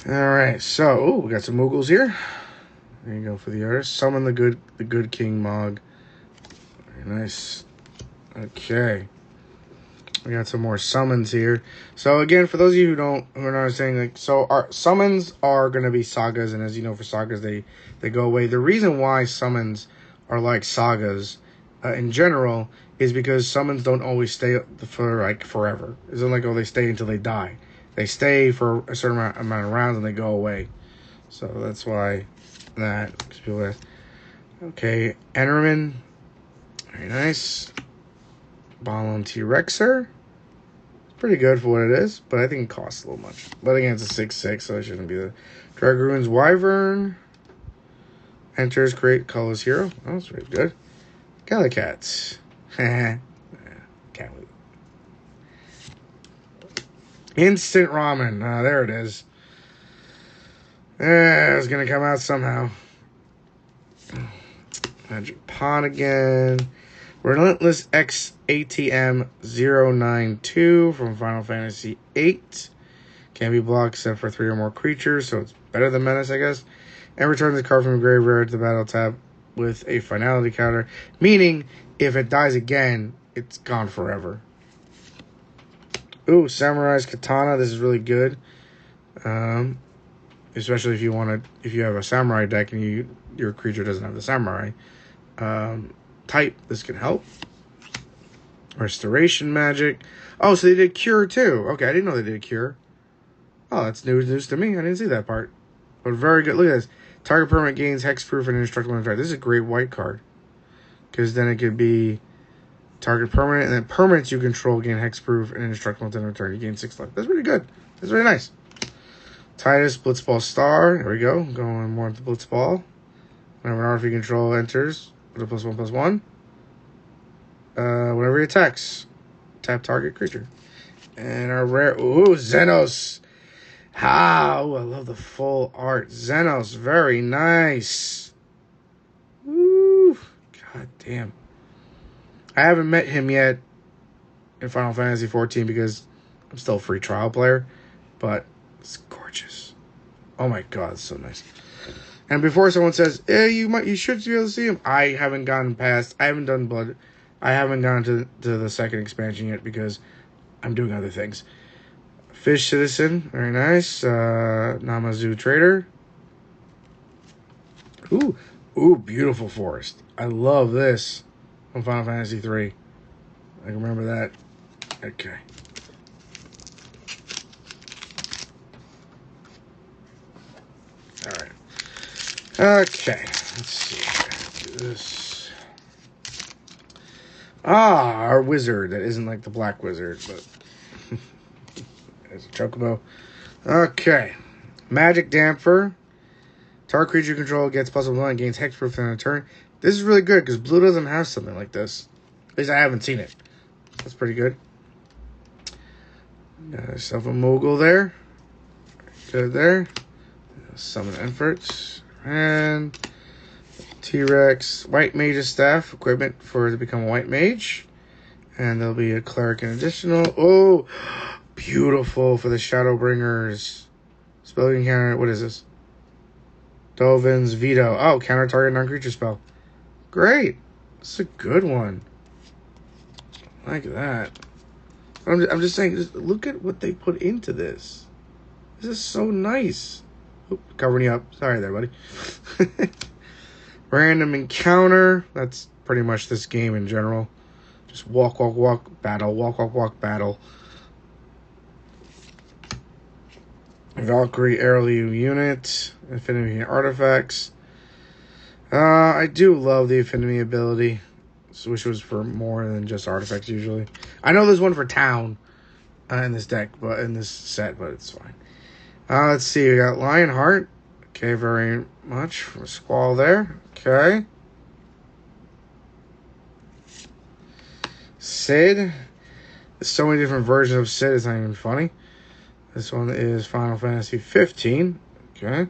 Alright, so we got some Moogles here. There you go for the artist. Summon the good King Mog. Very nice. Okay. We got some more summons here. So again, for those of you who are not understanding, like, so our summons are gonna be sagas, and as you know, for sagas they go away. The reason why summons are like sagas in general is because summons don't always stay for like forever. It's not like, oh, they stay until they die. They stay for a certain amount of rounds and they go away. So that's why that. Okay, Enderman. Very nice. Ballon T-Rexer. It's pretty good for what it is, but I think it costs a little much. But again, it's a 6/6, so it shouldn't be the Dragoon's Wyvern. Enters, create colors hero. Oh, that's pretty good. Gallicats. Can't wait. Instant ramen. There it is. It's gonna come out somehow. Magic Pot again. Relentless X ATM 092 from Final Fantasy 8. Can't be blocked except for 3 or more creatures, so it's better than Menace, I guess. And return the card from the graveyard to the battle tab with a finality counter. Meaning, if it dies again, it's gone forever. Ooh, Samurai's Katana. This is really good. Especially if you have a Samurai deck and your creature doesn't have the Samurai type, this can help. Restoration magic. Oh, so they did cure too. Okay, I didn't know they did cure. Oh, that's news to me. I didn't see that part. But very good. Look at this. Target permanent gains hexproof and indestructible effect. This is a great white card. Because then it could be target permanent, and then permanents you control gain hexproof and indestructible until return. You gain 6 life. That's really good. That's really nice. Titus Blitzball Star. There we go. Going more into Blitzball. Whenever an RF control enters, with a +1/+1. Whenever he attacks, tap target creature. And our rare, Xenos. How I love the full art. Xenos, very nice. Woo, god damn. I haven't met him yet in Final Fantasy 14 because I'm still a free trial player, but it's gorgeous. Oh my god, it's so nice. And before someone says, you should be able to see him, I haven't gone to the second expansion yet because I'm doing other things. Fish Citizen, very nice. Namazu Trader. Ooh, beautiful forest. I love this from Final Fantasy 3. I can remember that. Okay. Alright. Okay. Let's see. Do this. Our wizard. That isn't like the black wizard, but there's a chocobo. Okay. Magic Damper. Target creature you control gets +1 and gains hexproof in a turn. This is really good because blue doesn't have something like this. At least I haven't seen it. That's pretty good. Got yourself a Moogle there. Good there. Summon Efforts. And T-Rex. White Mage's Staff. Equipment for to become a White Mage. And there'll be a Cleric and additional. Oh, beautiful for the Shadowbringers. Spelling counter. What is this? Dovin's Veto. Oh, counter target non-creature spell. Great. This is a good one. I like that. I'm just saying, just look at what they put into this. This is so nice. Oop, covering you up. Sorry there, buddy. Random encounter. That's pretty much this game in general. Just walk, walk, walk, battle. Walk, walk, walk, battle. Valkyrie heirloom unit. Affinity artifacts. I do love the affinity ability. Which was for more than just artifacts usually. I know there's one for town in this deck, but in this set, but it's fine. Let's see. We got Lionheart. Okay, very much from a Squall there. Okay. Sid. There's so many different versions of Sid, it's not even funny. This one is Final Fantasy 15. Okay.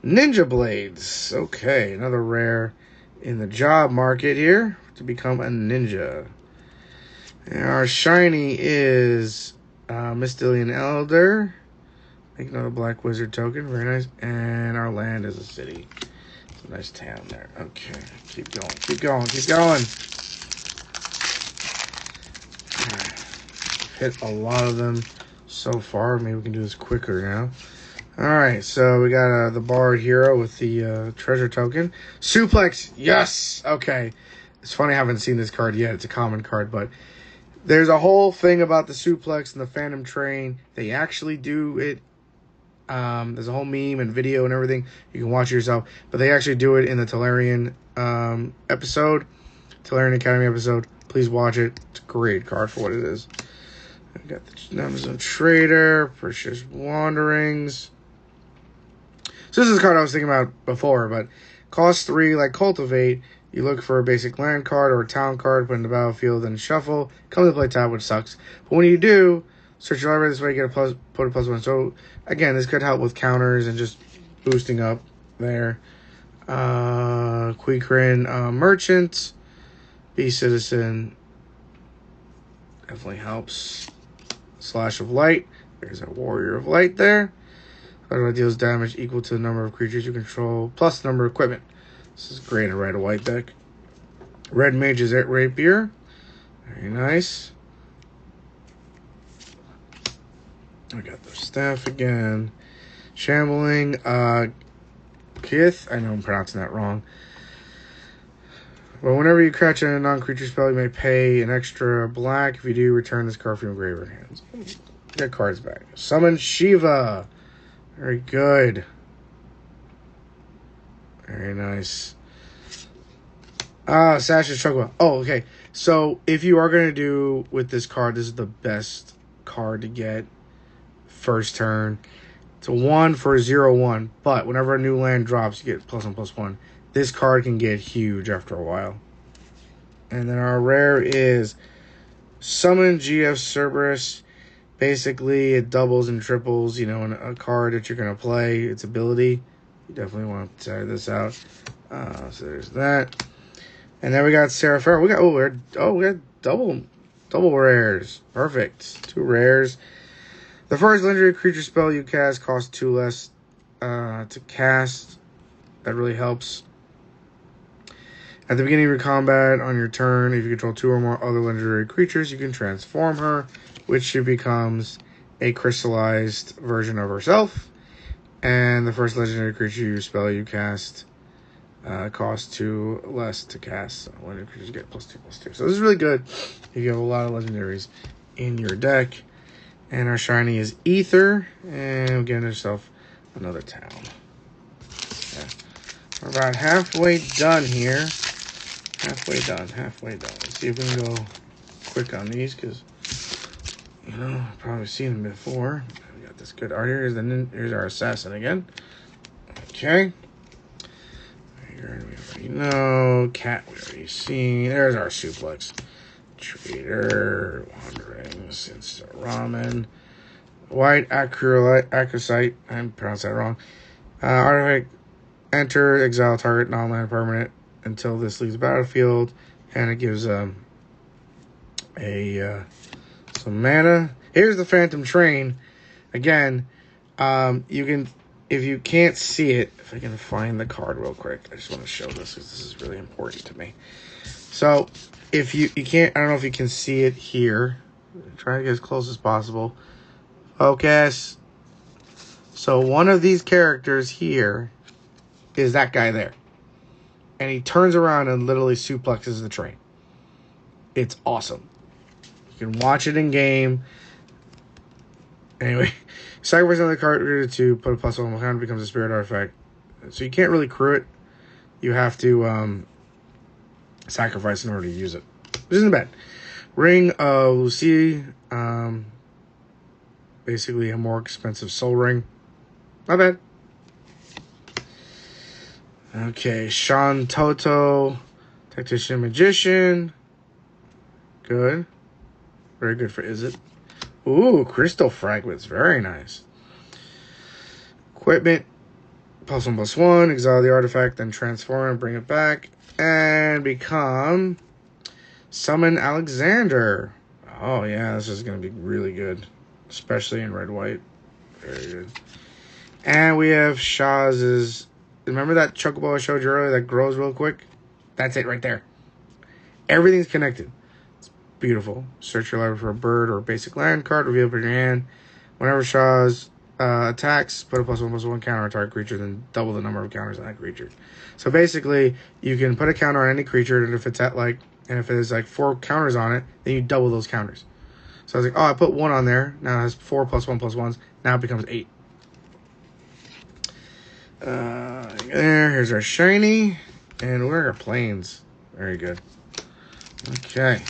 Ninja Blades. Okay, another rare in the job market here to become a ninja. And our shiny is Mystilian Elder. Make another Black Wizard token. Very nice. And our land is a city. It's a nice town there. Okay. Keep going. Keep going. Keep going. Hit a lot of them so far. Maybe we can do this quicker now. Alright, so we got the Bard Hero with the treasure token. Suplex, yes! Okay. It's funny I haven't seen this card yet. It's a common card, but there's a whole thing about the Suplex and the Phantom Train. They actually do it. There's a whole meme and video and everything. You can watch it yourself. But they actually do it in the Tolarian episode. Tolarian Academy episode. Please watch it. It's a great card for what it is. I got the Amazon Trader. Precious Wanderings. So this is a card I was thinking about before, but cost 3, like Cultivate. You look for a basic land card or a town card, put in the battlefield, then shuffle. Come to play tab, which sucks. But when you do, search your library this way, get a plus, put a +1. So again, this could help with counters and just boosting up there. Quikrin, Merchant, Be Citizen, definitely helps. Slash of Light. There's a Warrior of Light there. That deals damage equal to the number of creatures you control plus the number of equipment. This is great in a red or white deck. Red Mage's Rapier. Very nice. I got the staff again. Shambling. Kith. I know I'm pronouncing that wrong. Well, whenever you catch a non-creature spell, you may pay an extra black. If you do, return this card from your graveyard hands. Get cards back. Summon Shiva. Very good. Very nice. Sash's Truckwell. Oh, okay. So, if you are going to do with this card, this is the best card to get first turn. It's a 1 for 0/1. But whenever a new land drops, you get +1/+1. This card can get huge after a while. And then our rare is Summon GF Cerberus. Basically, it doubles and triples, you know, in a card that you're going to play. Its ability. You definitely want to try this out. So there's that. And then we got Seraphira. We got double rares. Perfect. 2 rares. The first legendary creature spell you cast costs 2 less to cast. That really helps. At the beginning of your combat, on your turn, if you control 2 or more other legendary creatures, you can transform her, which she becomes a crystallized version of herself. And the first legendary creature you spell you cast costs 2 less to cast. So legendary creatures get +2/+2. So this is really good if you have a lot of legendaries in your deck. And our shiny is Ether. And we'll get yourself another town. Yeah. We're about halfway done here. Halfway done. Let's see if we can go quick on these, because, you know, I've probably seen them before. We got this good art here. Here's our assassin again. Okay. Here we already know. Cat we already seen. There's our suplex. Trader. Wanderings. It's ramen. White acrosite. I pronounced that wrong. Artifact. Enter, exile target non-land permanent until this leaves the battlefield, and it gives some mana. Here's the Phantom Train. Again, you can, if you can't see it, if I can find the card real quick, I just want to show this because this is really important to me. So, if you can't, I don't know if you can see it here. Try to get as close as possible. Focus. So one of these characters here is that guy there. And he turns around and literally suplexes the train. It's awesome. You can watch it in game. Anyway, sacrifice another card to put a plus one on the hand becomes a spirit artifact. So you can't really crew it. You have to sacrifice in order to use it. Which isn't bad. Ring of Lucy. Basically a more expensive soul ring. Not bad. Okay, Sean Toto. Tactician Magician. Good. Very good for Is It. Ooh, Crystal Fragments. Very nice. Equipment. +1/+1. Exile the artifact, then transform and bring it back. And become Summon Alexander. Oh, yeah, this is going to be really good. Especially in red-white. Very good. And we have Shaz's... Remember that Chocobo I showed you earlier that grows real quick? That's it right there. Everything's connected. It's beautiful. Search your library for a bird or a basic land card. Reveal it in your hand. Whenever Shaz attacks, put a +1/+1 counter on a target creature, then double the number of counters on that creature. So basically, you can put a counter on any creature, and if it's at if there's 4 counters on it, then you double those counters. So I was like, oh, I put 1 on there. Now it has 4 +1/+1s. Now it becomes 8. Here's our shiny. And where are our planes? Very good. Okay.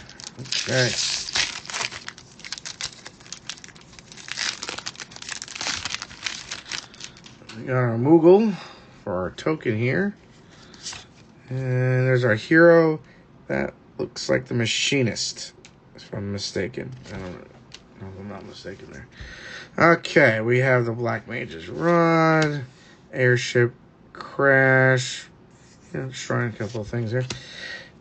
We got our Moogle for our token here. And there's our hero. That looks like the Machinist, if I'm mistaken. I don't know if I'm not mistaken there. Okay, we have the Black Mage's Rod, Airship Crash, destroying a couple of things here.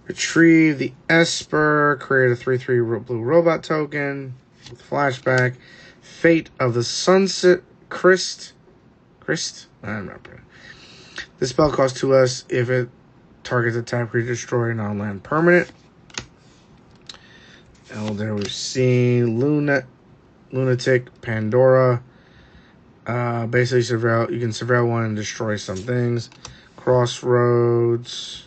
Retrieve the Esper, create a 3/3 blue robot token with flashback. Fate of the Sunset Christ. I'm not pretty. This spell costs 2 less if it targets a tap creature, destroy a non-land permanent. Elder, we've seen Lunatic, Pandora. Basically, you can surveil one and destroy some things. Crossroads.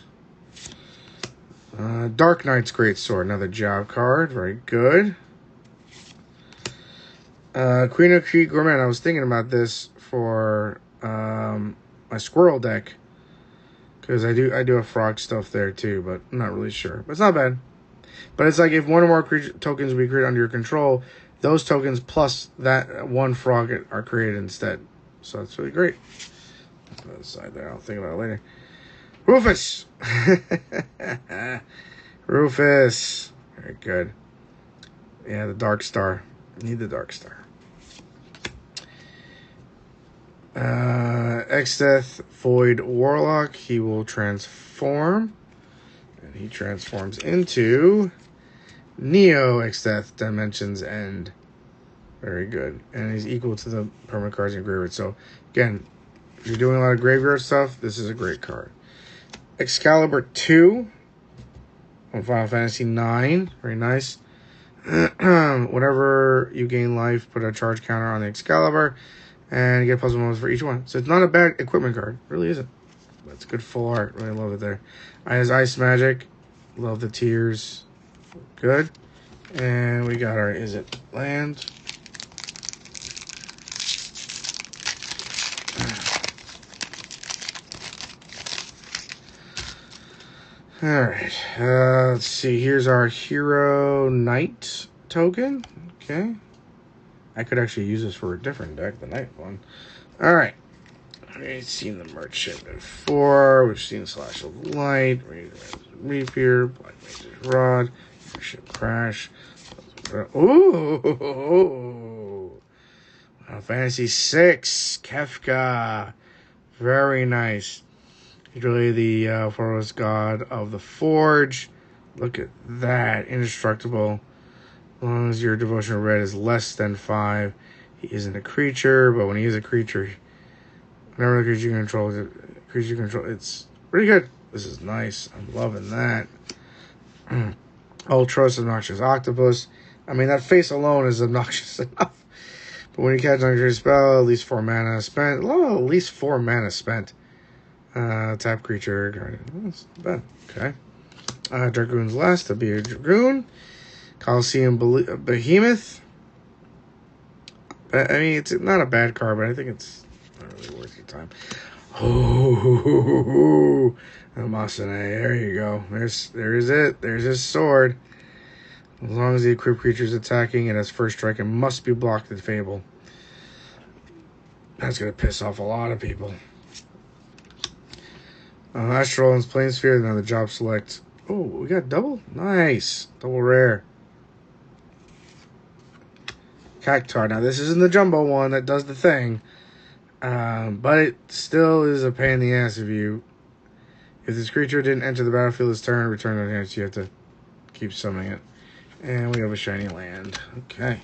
Dark Knight's Greatsword, another job card. Very good. Queen of Kree Gourmet. I was thinking about this for my Squirrel deck. Because I do have frog stuff there too, but I'm not really sure. But it's not bad. But it's like if one or more creature tokens we create under your control, those tokens plus that one frog are created instead. So it's really great. Put that aside there. I'll think about it later. Rufus! Rufus. Very good. Yeah, the Dark Star. Need the Dark Star. Exdeath Void Warlock. He will transform. And he transforms into Neo Exdeath Dimensions End. Very good. And he's equal to the permanent cards in graveyard. So, again, if you're doing a lot of graveyard stuff, this is a great card. Excalibur 2 on Final Fantasy 9. Very nice. Whenever you gain life, put a charge counter on the Excalibur and get puzzle moments for each one. So it's not a bad equipment card. It really isn't. But it's good full art. Really love it there. Has Ice Magic. Love the tears. Good. And we got our Is It land. Alright, let's see. Here's our Hero Knight token. Okay. I could actually use this for a different deck, the Knight one. Alright. We've seen the Merchant before. We've seen Slash of Light. Rapier. Black Mage's Rod. Airship Crash. Ooh! Final Fantasy 6. Kefka. Very nice. He's really the foremost god of the Forge. Look at that. Indestructible. As long as your devotion to red is less than 5, he isn't a creature. But when he is a creature, whenever the creature controls, it's pretty good. This is nice. I'm loving that. Ultros, obnoxious octopus. I mean, that face alone is obnoxious enough. But when you catch an uncreated spell, at least 4 mana spent. Oh, at least 4 mana spent. Tap creature. Guardian. That's bad. Okay. Dragoon's Last. To be a Dragoon. Coliseum Behemoth. I mean, it's not a bad card, but I think it's not really worth your time. Oh, Amasane. There you go. There's it. There's his sword. As long as the equipped creature is attacking, it has first strike and must be blocked with Fable. That's going to piss off a lot of people. Astral and Planessphere, another job select. Oh, we got double? Nice. Double rare. Cactar. Now, this isn't the jumbo one that does the thing. But it still is a pain in the ass if this creature didn't enter the battlefield this turn, return to the hand, so you have to keep summoning it. And we have a shiny land. Okay.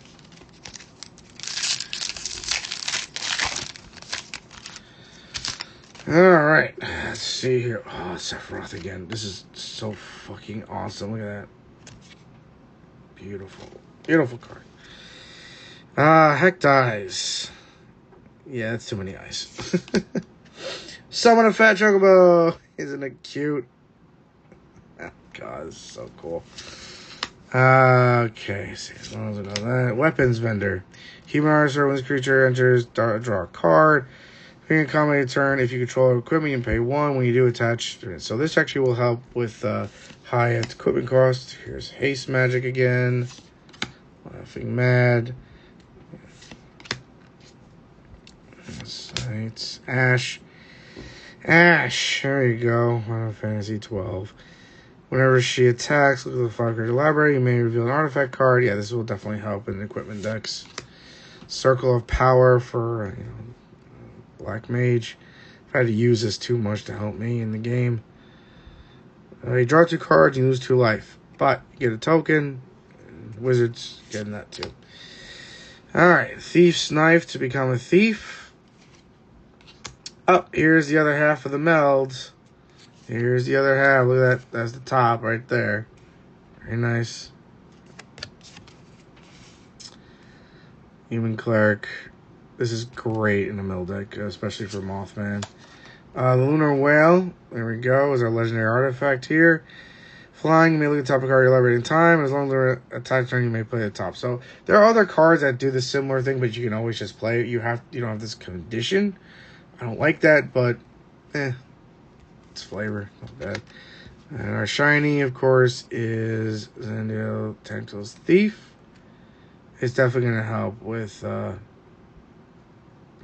Alright. Let's see here. Oh, Sephiroth again. This is so fucking awesome. Look at that. Beautiful. Beautiful card. Heck dies. Yeah, that's too many eyes. Summon a fat chocobo. Isn't it cute? Oh, God, this is so cool. Okay, see, as long as I know that. Weapons vendor. Human artisan, when this creature enters, draw a card. You can comment a turn. If you control equipment, you can pay 1 when you do attach. So this actually will help with high equipment cost. Here's haste magic again. Laughing mad. Sights. Ash. There you go. Final Fantasy 12. Whenever she attacks, look at the 5-card library. You may reveal an artifact card. Yeah, this will definitely help in equipment decks. Circle of Power for Black Mage. I've had to use this too much to help me in the game. You draw 2 cards, you lose 2 life. But you get a token. Wizards getting that too. Alright, Thief's Knife to become a thief. Oh, here's the other half of the meld. Here's the other half. Look at that. That's the top right there. Very nice. Human Cleric. This is great in a mill deck, especially for Mothman. The Lunar Whale. There we go. Is our legendary artifact here. Flying, you may look at the top of the card you're liberating time. As long as they're attack turn, you may play the top. So there are other cards that do the similar thing, but you can always just play it. You don't have this condition. I don't like that, but it's flavor. Not bad. And our shiny, of course, is Zendio Tentacles Thief. It's definitely going to help with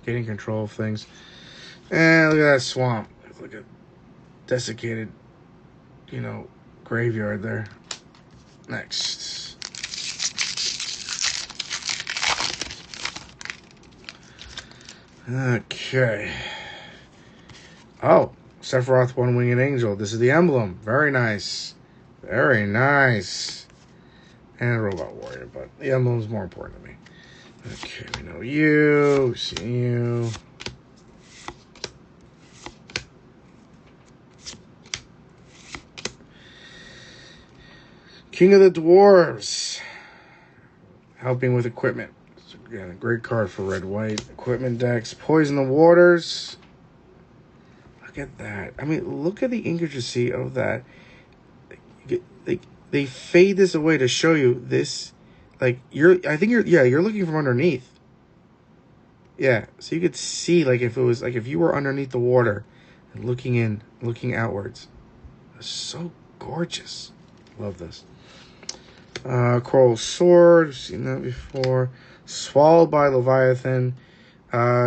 getting control of things. And look at that swamp. Look at desiccated, graveyard there. Next. Okay. Oh, Sephiroth One-Winged Angel. This is the emblem. Very nice. Very nice. And a Robot Warrior, but the emblem's more important to me. Okay, we know you. We see you. King of the Dwarves. Helping with equipment. So, again, a great card for red-white. Equipment decks. Poison the Waters. Look at that. I mean, look at the intricacy of that. They fade this away to show you this. You're looking from underneath. Yeah, so you could see, if you were underneath the water and looking outwards. It's so gorgeous. Love this. Coral Sword. We've seen that before. Swallowed by Leviathan.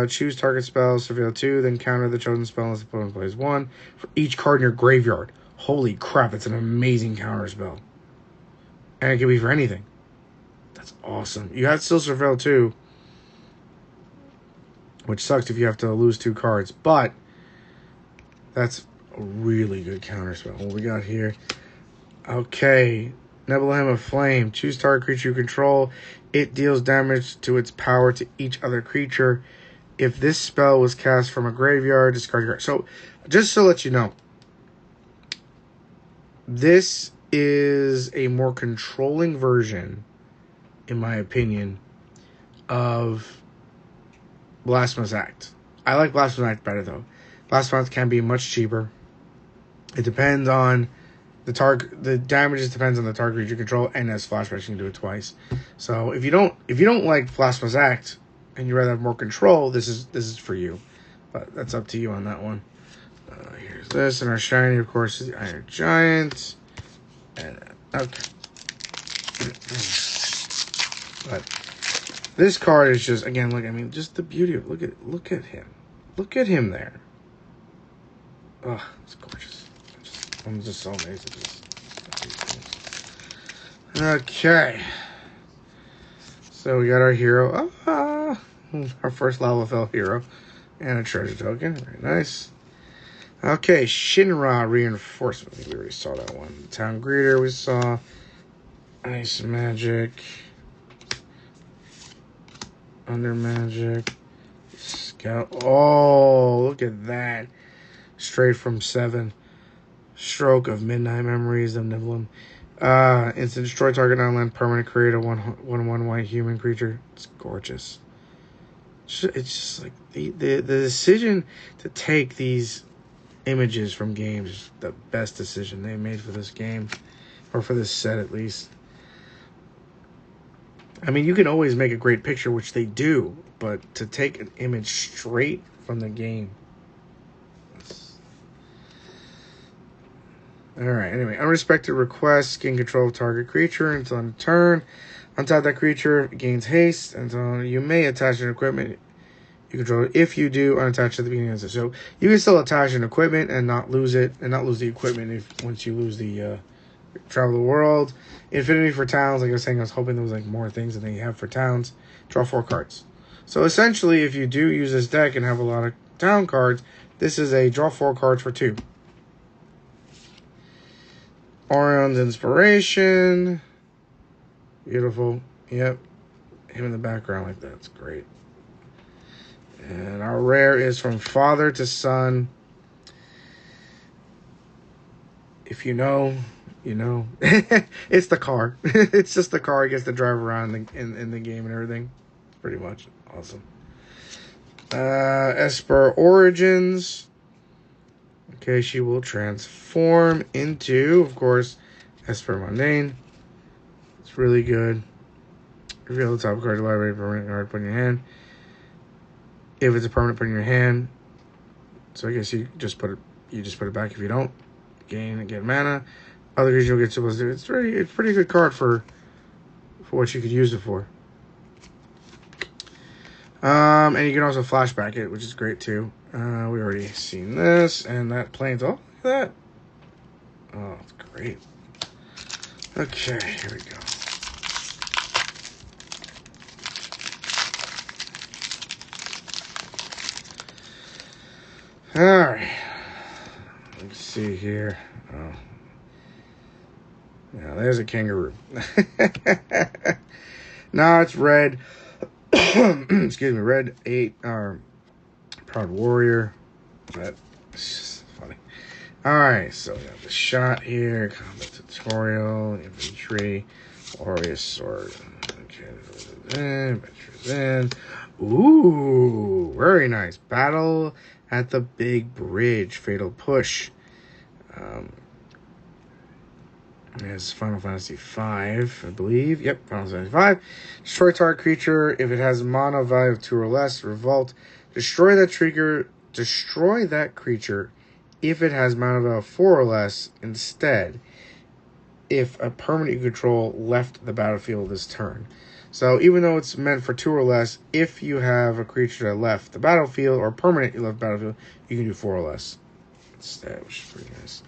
Choose target spell, surveil 2, then counter the chosen spell unless the opponent plays 1 for each card in your graveyard. Holy crap, it's an amazing counter spell. And it can be for anything. That's awesome. You have to still surveil 2, which sucks if you have to lose 2 cards, but that's a really good counter spell. What we got here? Okay. Nebula of Flame. Choose target creature you control. It deals damage to its power to each other creature. If this spell was cast from a graveyard, discard your card. So, just to let you know, this is a more controlling version, in my opinion, of Blasphemous Act. I like Blasphemous Act better, though. Blasphemous Act can be much cheaper. It depends on the target. The damages depends on the target creature control, and as flashbacks, you can do it twice. So if you don't like Blasphemous Act and you rather have more control, this is for you. But that's up to you on that one. Here's this, and our shiny, of course, is the Iron Giant. And okay. But this card is just, again, look. I mean, just the beauty of look at him. Look at him there. Oh, it's gorgeous. I'm just so amazed at this. Okay. So we got our hero. Our first Lalafell hero. And a treasure token. Very nice. Okay, Shinra Reinforcement. I think we already saw that one. Town Greeter we saw. Ice Magic. Under Magic. Scout. Oh, look at that. Straight from 7. Stroke of Midnight Memories of Nibelheim. Instant destroy target non-land permanent, create a 1/1 white human creature. It's gorgeous. It's just like the decision to take these images from games is the best decision they made for this game, or for this set at least. I mean, you can always make a great picture, which they do, but to take an image straight from the game. Alright, anyway. Unrestricted request, gain control of target creature until end of turn. Untap that creature, it gains haste until you may attach an equipment you control. If you do, unattach at the beginning of the So you can still attach an equipment and not lose it, and not lose the equipment once you lose the travel the world. Infinity for towns, like I was saying, I was hoping there was like more things than they have for towns. Draw 4 cards. So essentially, if you do use this deck and have a lot of town cards, this is a draw 4 cards for 2. Orion's Inspiration. Beautiful. Yep. Him in the background like that. It's great. And our rare is From Father to Son. If you know, you know. It's the car. It's just the car he gets to drive around in the game and everything. It's pretty much awesome. Esper Origins. Okay, she will transform into, of course, Esper Mundane. It's really good. Reveal the top card of the library, permanent card, put in your hand. If it's a permanent, put in your hand. So I guess you just put it back if you don't. Gain and get mana. Other creature will get supposed to do. It's a pretty good card for what you could use it for. And you can also flashback it, which is great too. We already seen this, and that planes. Oh, look at that. Oh, it's great. Okay, here we go. Alright. Let's see here. Oh. Yeah, there's a kangaroo. No, it's red. Excuse me, red 8. Proud Warrior. But it's just funny. Alright, so we have the shot here. Combat tutorial. Infantry. Warrior sword. Okay, adventures in. Ooh, very nice. Battle at the Big Bridge. Fatal Push. It's Final Fantasy V, I believe. Yep, Final Fantasy V. Destroy target creature. If it has mana value of 2 or less, revolt. Destroy that creature if it has mana value of 4 or less instead. If a permanent you control left the battlefield this turn. So even though it's meant for 2 or less, if you have a creature that left the battlefield or permanent you left the battlefield, you can do 4 or less instead, which is pretty nice.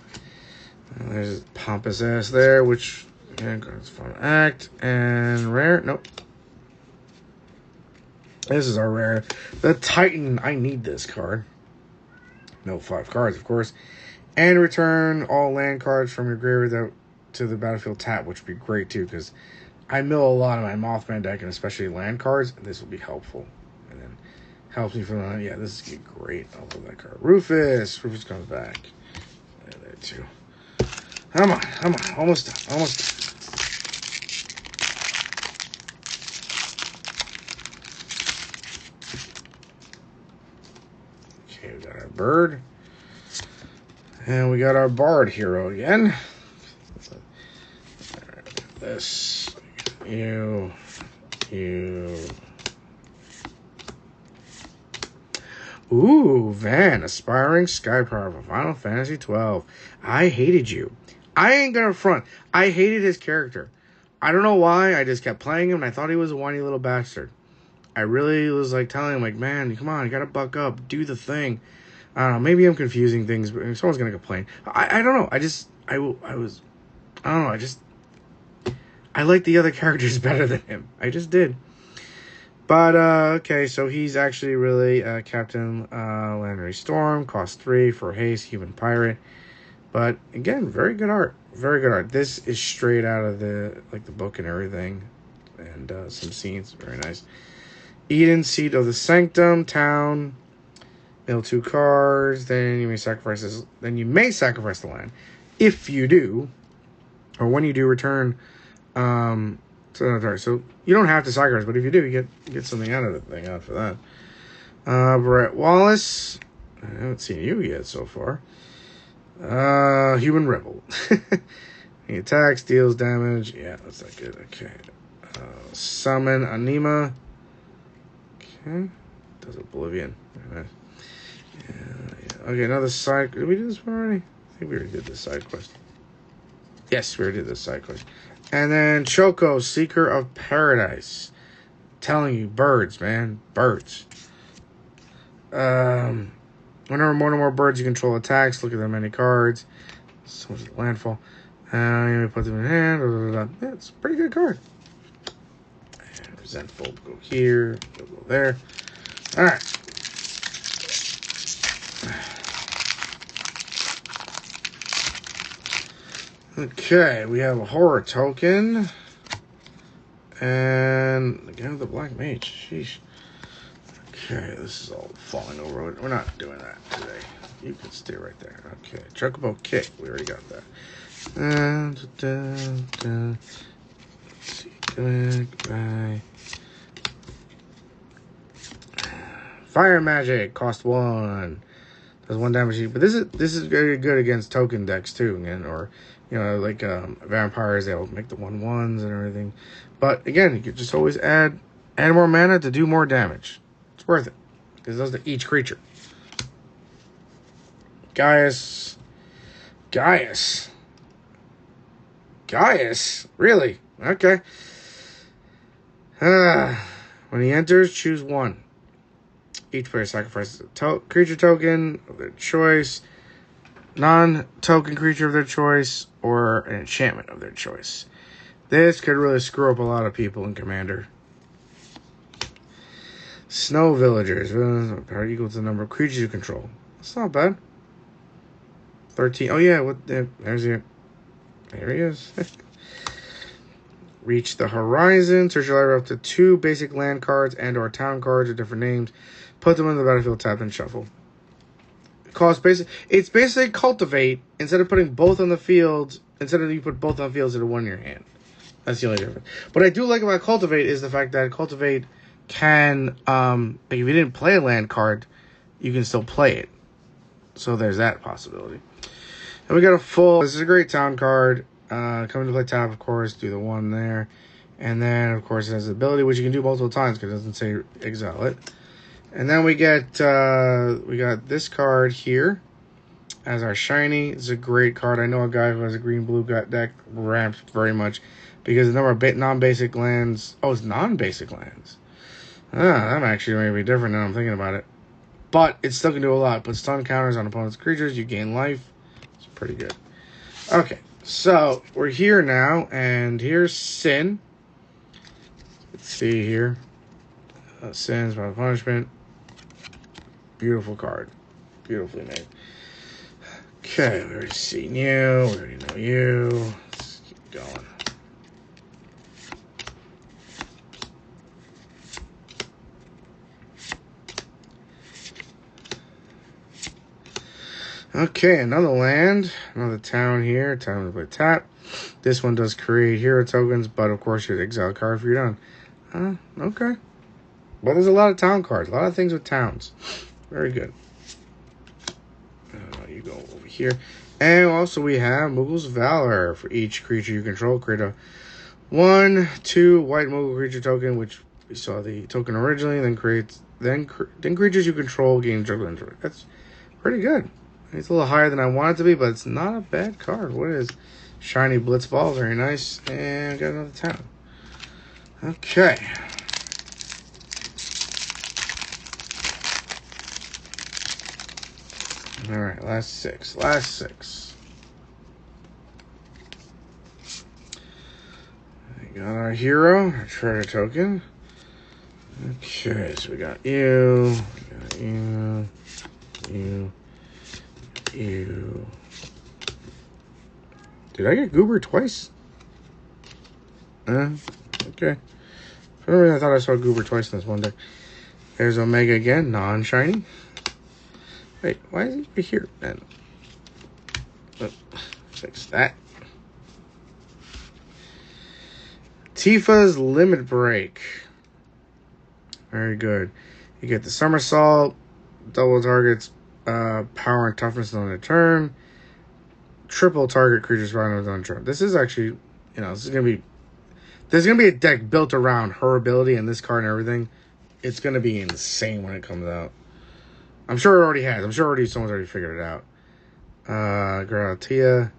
There's Pompous Ass there, which again goes Final Act and rare. Nope. This is our rare. The Titan. I need this card. No 5 cards, of course. And return all land cards from your graveyard to the battlefield tap, which would be great too, because I mill a lot of my Mothman deck, and especially land cards, and this will be helpful. And then helps me from that. Yeah, this is great. I love that card. Rufus. Rufus comes back. There too. Come on, come on. Almost done, almost done. Okay, we got our bird. And we got our bard hero again. This. You. Ooh, Van, aspiring sky power for Final Fantasy 12. I hated you. I ain't gonna front. I hated his character. I don't know why. I just kept playing him and I thought he was a whiny little bastard. I really was like telling him, like, man, come on, you gotta buck up, do the thing. I don't know, maybe I'm confusing things, but someone's gonna complain. I don't know. I like the other characters better than him. I just did. But, okay, so he's actually really Captain Landry Storm, cost 3 for haste, human pirate. But, again, very good art. Very good art. This is straight out of the book and everything. And some scenes. Very nice. Eden, Seat of the Sanctum, Town. Mill 2 cards. Then you may sacrifice the land. If you do, or when you do, return... So you don't have to sacrifice, but if you do, you get something out of the thing after that. Brett Wallace. I haven't seen you yet so far. Human Rebel. He attacks, deals damage. Yeah, that's not good. Okay. Summon Anima. Okay. Does Oblivion. Very nice. Yeah. Okay, another side. Did we do this one already? I think we already did this side quest. Yes, we already did this side quest. And then Choco, Seeker of Paradise. Telling you, birds, man. Birds. Whenever more and more birds you control attacks, look at their many cards. So much landfall. You put them in hand. Blah, blah, blah. Yeah, it's a pretty good card. And Resentful, go here. Go there. Alright. Okay, we have a horror token. And again with the black mage. Sheesh. Okay, this is all falling over. We're not doing that today. You can stay right there. Okay, Chocobo Kick. We already got that. Let's see. Goodbye. Fire magic. Cost 1. Does 1 damage. But this is very good against token decks too, again, or like vampires, they'll make the 1/1s and everything. But again, you could just always add more mana to do more damage. It's worth it. Because it does to each creature. Gaius. Really? Okay. When he enters, choose 1. Each player sacrifices a creature token of their choice, non-token creature of their choice, or an enchantment of their choice. This could really screw up a lot of people in Commander. Snow Villagers. Power equal to the number of creatures you control. That's not bad. 13. Oh, yeah. There's he. There he is. Reach the Horizon. Search your library up to 2 basic land cards and or town cards with different names. Put them in the battlefield, tap, and shuffle. It's basically Cultivate. Instead of putting both on the field, you put both on the field instead of 1 in your hand. That's the only difference. What I do like about Cultivate is the fact that Cultivate can, if you didn't play a land card, you can still play it. So there's that possibility. And we got a full. This is a great town card. Coming to play tap, of course. Do the 1 there, and then of course it has the ability, which you can do multiple times because it doesn't say exile it. And then we got this card here as our shiny. It's a great card. I know a guy who has a green-blue deck ramps very much because the number of non-basic lands. Oh, it's non-basic lands. That actually may be different now I'm thinking about it. But it still can do a lot. Put stun counters on opponent's creatures. You gain life. It's pretty good. Okay, so we're here now, and here's Sin. Let's see here. Sin's by punishment. Beautiful card. Beautifully made. Okay, we already seen you. We already know you. Let's keep going. Okay, another land, another town here. Time to play tap. This one does create hero tokens, but of course you exile a card if you're done. Okay. But there's a lot of town cards, a lot of things with towns. Very good. You go over here. And also we have Muggle's Valor. For each creature you control, create a 1/2 white Muggle creature token, which we saw the token originally, then creatures you control gain juggler into it. That's pretty good. It's a little higher than I want it to be, but it's not a bad card. What is Shiny Blitzball? Very nice. And got another town. Okay. All right, last six. We got our hero, our treasure token. Okay, so we got you. Did I get Goober twice? Okay. For some reason, I thought I saw Goober twice in this one deck. There's Omega again, non-shiny. Wait, why is he here then? Fix that. Tifa's Limit Break. Very good. You get the Somersault, double targets power and toughness on a turn, triple target creatures fighting on a turn. This is actually, there's gonna be a deck built around her ability and this card and everything. It's gonna be insane when it comes out. I'm sure it already has. I'm sure someone's already figured it out. Gratia,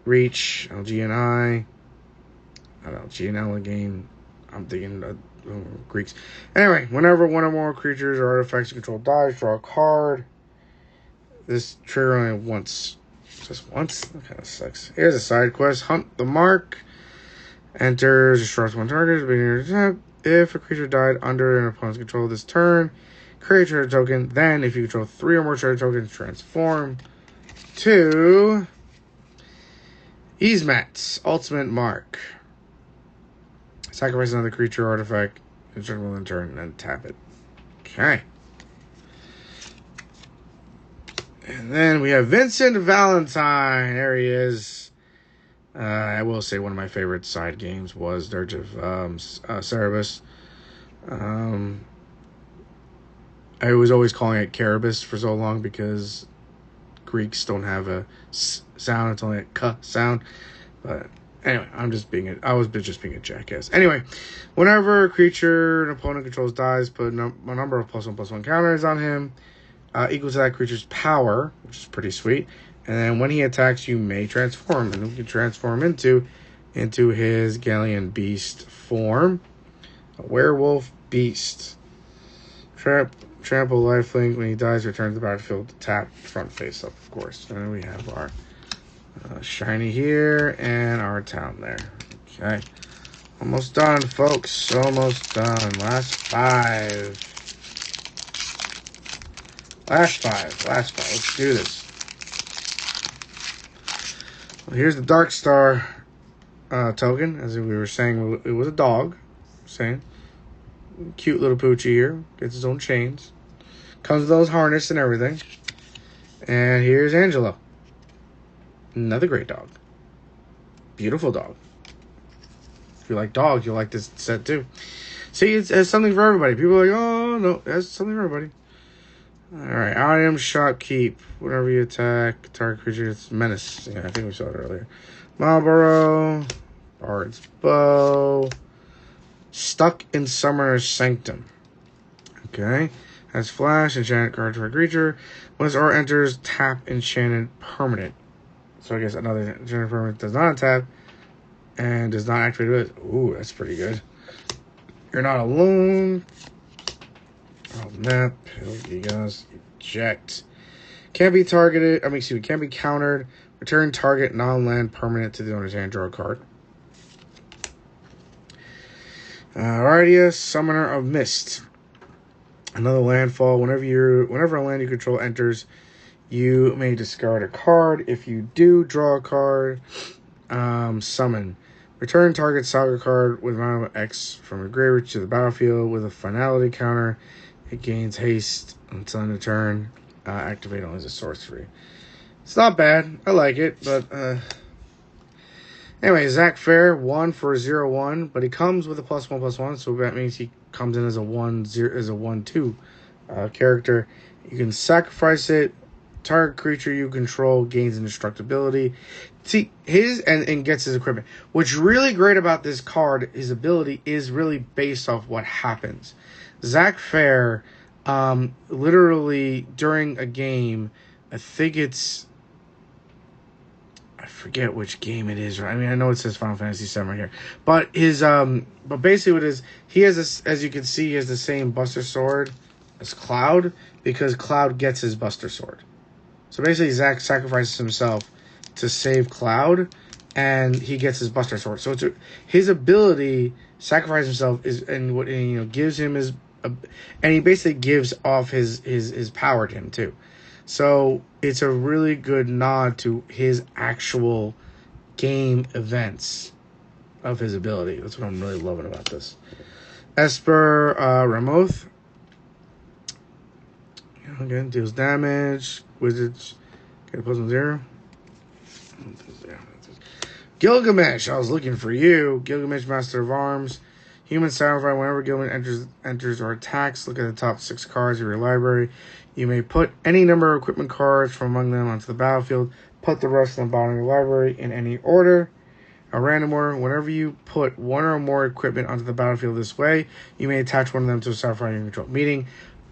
Reach, LGNI. I don't know, GNL again. I'm thinking Greeks. Anyway, whenever one or more creatures or artifacts you control dies, draw a card. This trigger only once. Just once? That kind of sucks. Here's a side quest. Hunt the Mark. Enters, destroys one target. If a creature died under an opponent's control this turn, create a treasure token. Then, if you control 3 or more treasure tokens, transform to Yzmat's Ultimate Mark. Sacrifice another creature or artifact, instructable in turn, and then tap it. Okay. And then we have Vincent Valentine. There he is. I will say one of my favorite side games was Dirge of Cerebus. I was always calling it Caribus for so long because Greeks don't have a sound. It's only a k sound. But anyway, I was just being a jackass. Anyway, whenever a creature an opponent controls dies, put a number of +1/+1 counters on him, equal to that creature's power, which is pretty sweet. And then when he attacks, you may transform, and we can transform into his Galleon Beast form, a werewolf beast. Trample lifelink. When he dies, return to the battlefield. Tap front face up, of course. And then we have our shiny here and our town there. Okay, almost done, folks. Almost done. Last five. Let's do this. Well, here's the Dark Star token. As we were saying, it was a dog. Cute little Poochie here. Gets his own chains. Comes with those harness and everything. And here's Angelo. Another great dog. Beautiful dog. If you like dogs, you'll like this set too. See, it has something for everybody. People are like, oh, no, it has something for everybody. Alright, item, shopkeep. Whenever you attack, target creature, it's menace. Yeah, I think we saw it earlier. Marlborough. Bard's Bow. Stuck in Summoner's Sanctum. Okay. Has flash, enchanted card for a creature. When its aura enters, tap enchanted permanent. So I guess another enchanted permanent does not tap and does not activate with. Ooh, that's pretty good. You're not alone. Oh, map. You guys eject. Can't be targeted. Can't be countered. Return target non-land permanent to the owner's hand. Draw a card. Ardia, Summoner of Mist. Another landfall. Whenever a land you control enters, you may discard a card. If you do, draw a card. Summon. Return target saga card with amount of X from your graveyard to the battlefield with a finality counter. It gains haste until end of turn. Activate only as a sorcery. It's not bad. I like it, but anyway, Zach Fair 1 for 0/1, but he comes with a +1/+1, so that means he comes in as a 1/2 character. You can sacrifice it. Target creature you control gains indestructibility. See, and gets his equipment. What's really great about this card, his ability, is really based off what happens. Zach Fair, literally during a game, I forget which game it is. I mean, I know it says Final Fantasy VII right here, but but basically what it is, he has this, as you can see, he has the same Buster Sword as Cloud, because Cloud gets his Buster Sword. So basically, Zach sacrifices himself to save Cloud, and he gets his Buster Sword. So his ability, sacrifice himself, gives him his, and he basically gives off his power to him too. So it's a really good nod to his actual game events of his ability. That's what I'm really loving about this. Esper Ramoth. Again, deals damage. Wizards get a +1/0. Gilgamesh, I was looking for you. Gilgamesh, Master of Arms. Human Sacrifice. Whenever Gilgamesh enters or attacks, look at the top 6 cards of your library. You may put any number of equipment cards from among them onto the battlefield. Put the rest on the bottom of your library in any order. A random order. Whenever you put one or more equipment onto the battlefield this way, you may attach one of them to a samurai you control. Meaning,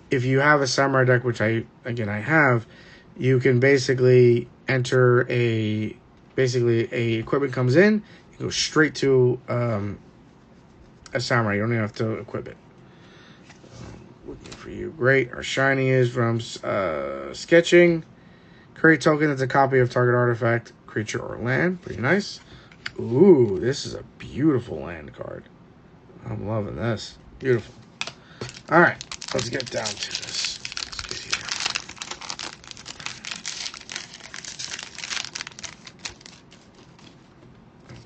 if you have a samurai deck, which I have, you can basically enter a equipment comes in, you go straight to a samurai. You don't even have to equip it. Looking for you. Great. Our shiny is from sketching. Create token that's a copy of target artifact, creature, or land. Pretty nice. Ooh, this is a beautiful land card. I'm loving this. Beautiful. All right, let's get down to this. Let's get here.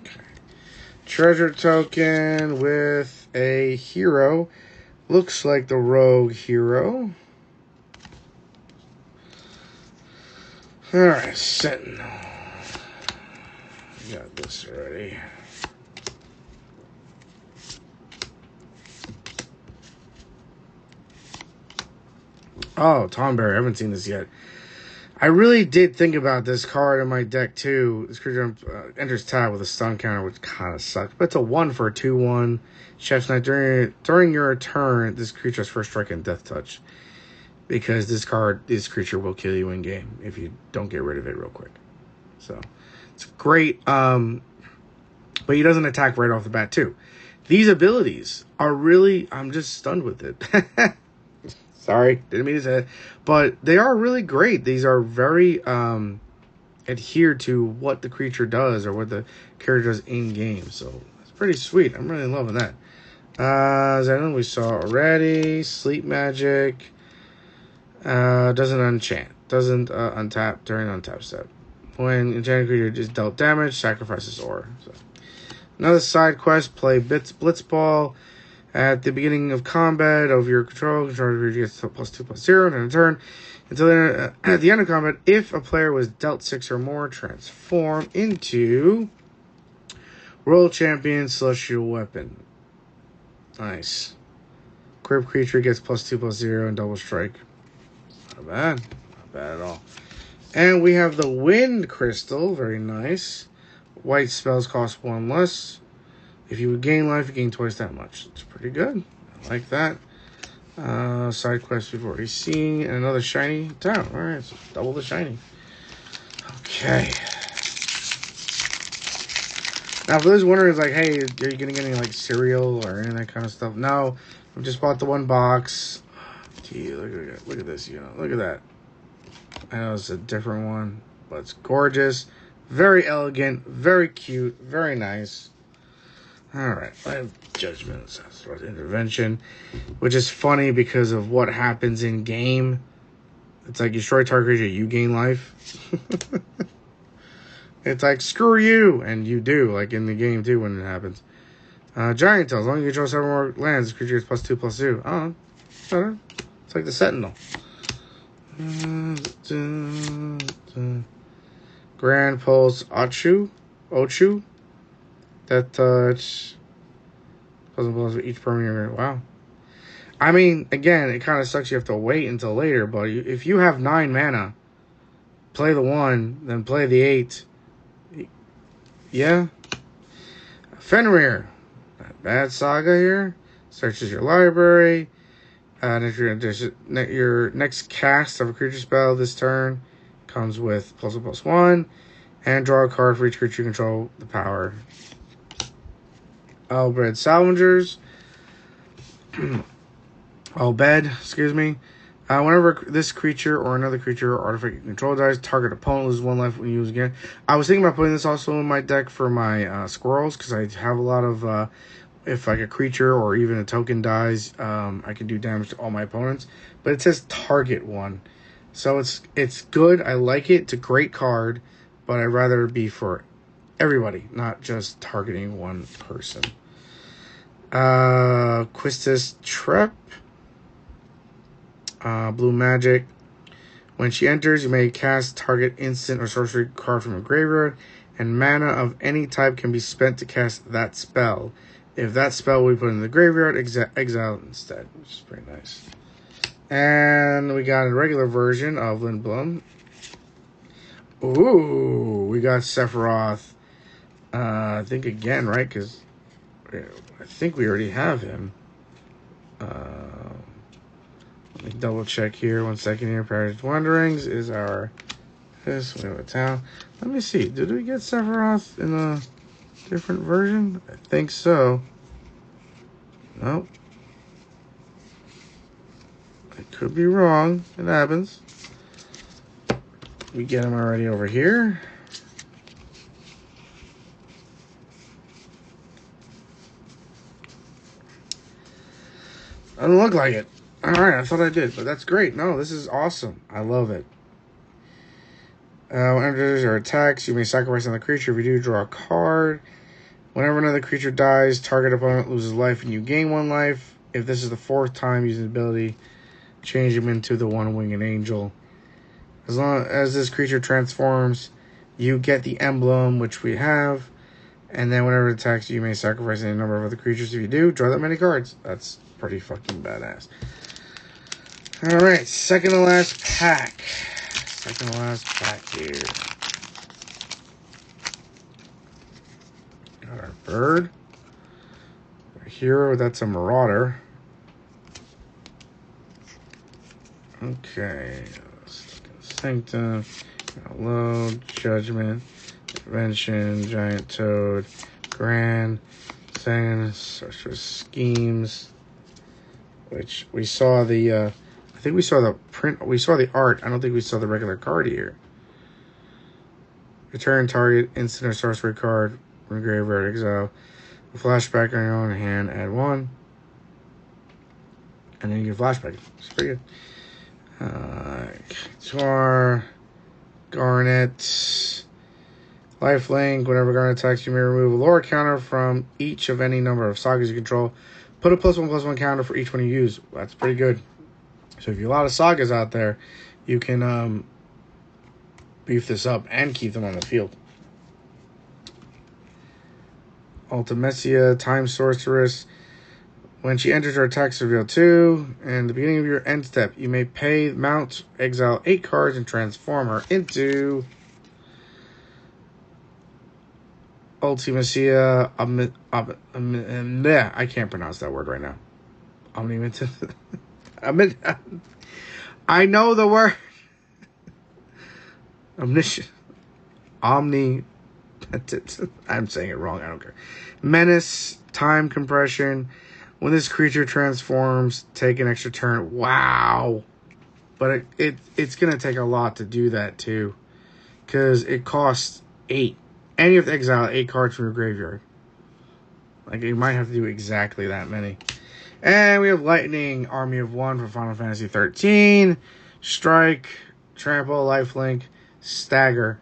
Okay. Treasure token with a hero. Looks like the rogue hero. All right, Sentinel. Got this already. Oh, Tomberry. I haven't seen this yet. I really did think about this card in my deck, too. This creature enters tab with a stun counter, which kind of sucks. But it's a 1 for a 2/1. Chef's Knight. During your turn, this creature has first strike and death touch. Because this creature will kill you in game if you don't get rid of it real quick. So, it's great. But he doesn't attack right off the bat, too. These abilities are really... I'm just stunned with it. Sorry, didn't mean to say it. But they are really great. These are very adhered to what the creature does or what the character does in-game. So, it's pretty sweet. I'm really loving that. Zen we saw already. Sleep Magic. Doesn't enchant. Doesn't untap during untap step. When enchanted creature is dealt damage, sacrifices aura. So. Another side quest, play Blitzball. At the beginning of combat of your control creature gets +2/+0 in a turn. Until then, at the end of combat, if a player was dealt 6 or more, transform into World Champion Celestial Weapon. Nice. Equipped creature gets +2/+0 and double strike. Not bad. Not bad at all. And we have the Wind Crystal. Very nice. White spells cost 1 less. If you would gain life, you gain twice that much. It's pretty good. I like that. Side quest we've already seen. And another shiny town. Alright, so double the shiny. Okay. Now, for those wondering, it's like, hey, are you getting any, like, cereal or any of that kind of stuff? No. I just bought the 1 box. Gee, look at this, Look at that. I know it's a different one, but it's gorgeous. Very elegant. Very cute. Very nice. Alright, I have Judgment, Intervention, which is funny because of what happens in game. It's like, you destroy target creature, you gain life. It's like, screw you, and you do, like in the game too when it happens. Giant Tail, as long as you control 7 more lands, the creature gets +2/+2. Oh, better. It's like the Sentinel. Grand Pulse Ochu. That touch. Puzzle balls with each permanent. Wow. I mean, again, it kind of sucks you have to wait until later, but if you have 9 mana, play the 1, then play the 8. Yeah. Fenrir. Bad Saga here. Searches your library. Your next cast of a creature spell this turn comes with +1/+1. And draw a card for each creature you control the power. Albed Salvagers. Albed, excuse me. Whenever this creature or another creature or artifact you control dies, target opponent loses 1 life when you use again. I was thinking about putting this also in my deck for my squirrels, because I have a lot of, if like a creature or even a token dies, I can do damage to all my opponents. But it says target 1. So it's good. I like it. It's a great card, but I'd rather it be for everybody, not just targeting one person. Quistis Trep. Blue magic. When she enters, you may cast target instant or sorcery card from a graveyard, and mana of any type can be spent to cast that spell. If that spell we put in the graveyard, exile it instead, which is pretty nice. And we got a regular version of Lindblom. Ooh, we got Sephiroth. I think again, right? Because I think we already have him. Let me double check here. 1 second here. Paradise Wanderings is our... This, we have a town. Let me see. Did we get Sephiroth in a different version? I think so. Nope. I could be wrong. It happens. We get him already over here. Doesn't look like it. Alright, I thought I did, but that's great. No, this is awesome. I love it. Whenever there are attacks, you may sacrifice another creature. If you do, draw a card. Whenever another creature dies, target opponent loses life and you gain 1 life. If this is the 4th time using the ability, change him into the one-winged angel. As long as this creature transforms, you get the emblem, which we have. And then whenever it attacks, you may sacrifice any number of other creatures. If you do, draw that many cards. That's pretty fucking badass. Alright, second to last pack. Second to last pack here. Got our bird. Our hero, that's a marauder. Okay. Sanctum. Load. Judgment. Invention. Giant Toad. Grand. Sand. Sorcerer's Schemes. Which we saw the... I think we saw the print. We saw the art. I don't think we saw the regular card here. Return target instant or sorcery card from the graveyard, exile. Flashback on your own hand, add 1. And then you can flashback. It's pretty good. Tor, Garnet, Lifelink. Whenever Garnet attacks, you may remove a lower counter from each of any number of sagas you control. Put a +1/+1 counter for each one you use. That's pretty good. So if you have a lot of sagas out there, you can beef this up and keep them on the field. Ultimecia, Time Sorceress. When she enters her attacks, reveal 2. And at the beginning of your end step, you may pay, mount, exile 8 cards, and transform her into Ultimecia. I can't pronounce that word right now. I know the word. Omniscient. I'm saying it wrong. I don't care. Menace. Time compression. When this creature transforms, take an extra turn. Wow. But it's going to take a lot to do that too. Because it costs 8. And you have to exile 8 cards from your graveyard. Like, you might have to do exactly that many. And we have Lightning, Army of 1 for Final Fantasy 13. Strike, Trample, Lifelink, Stagger.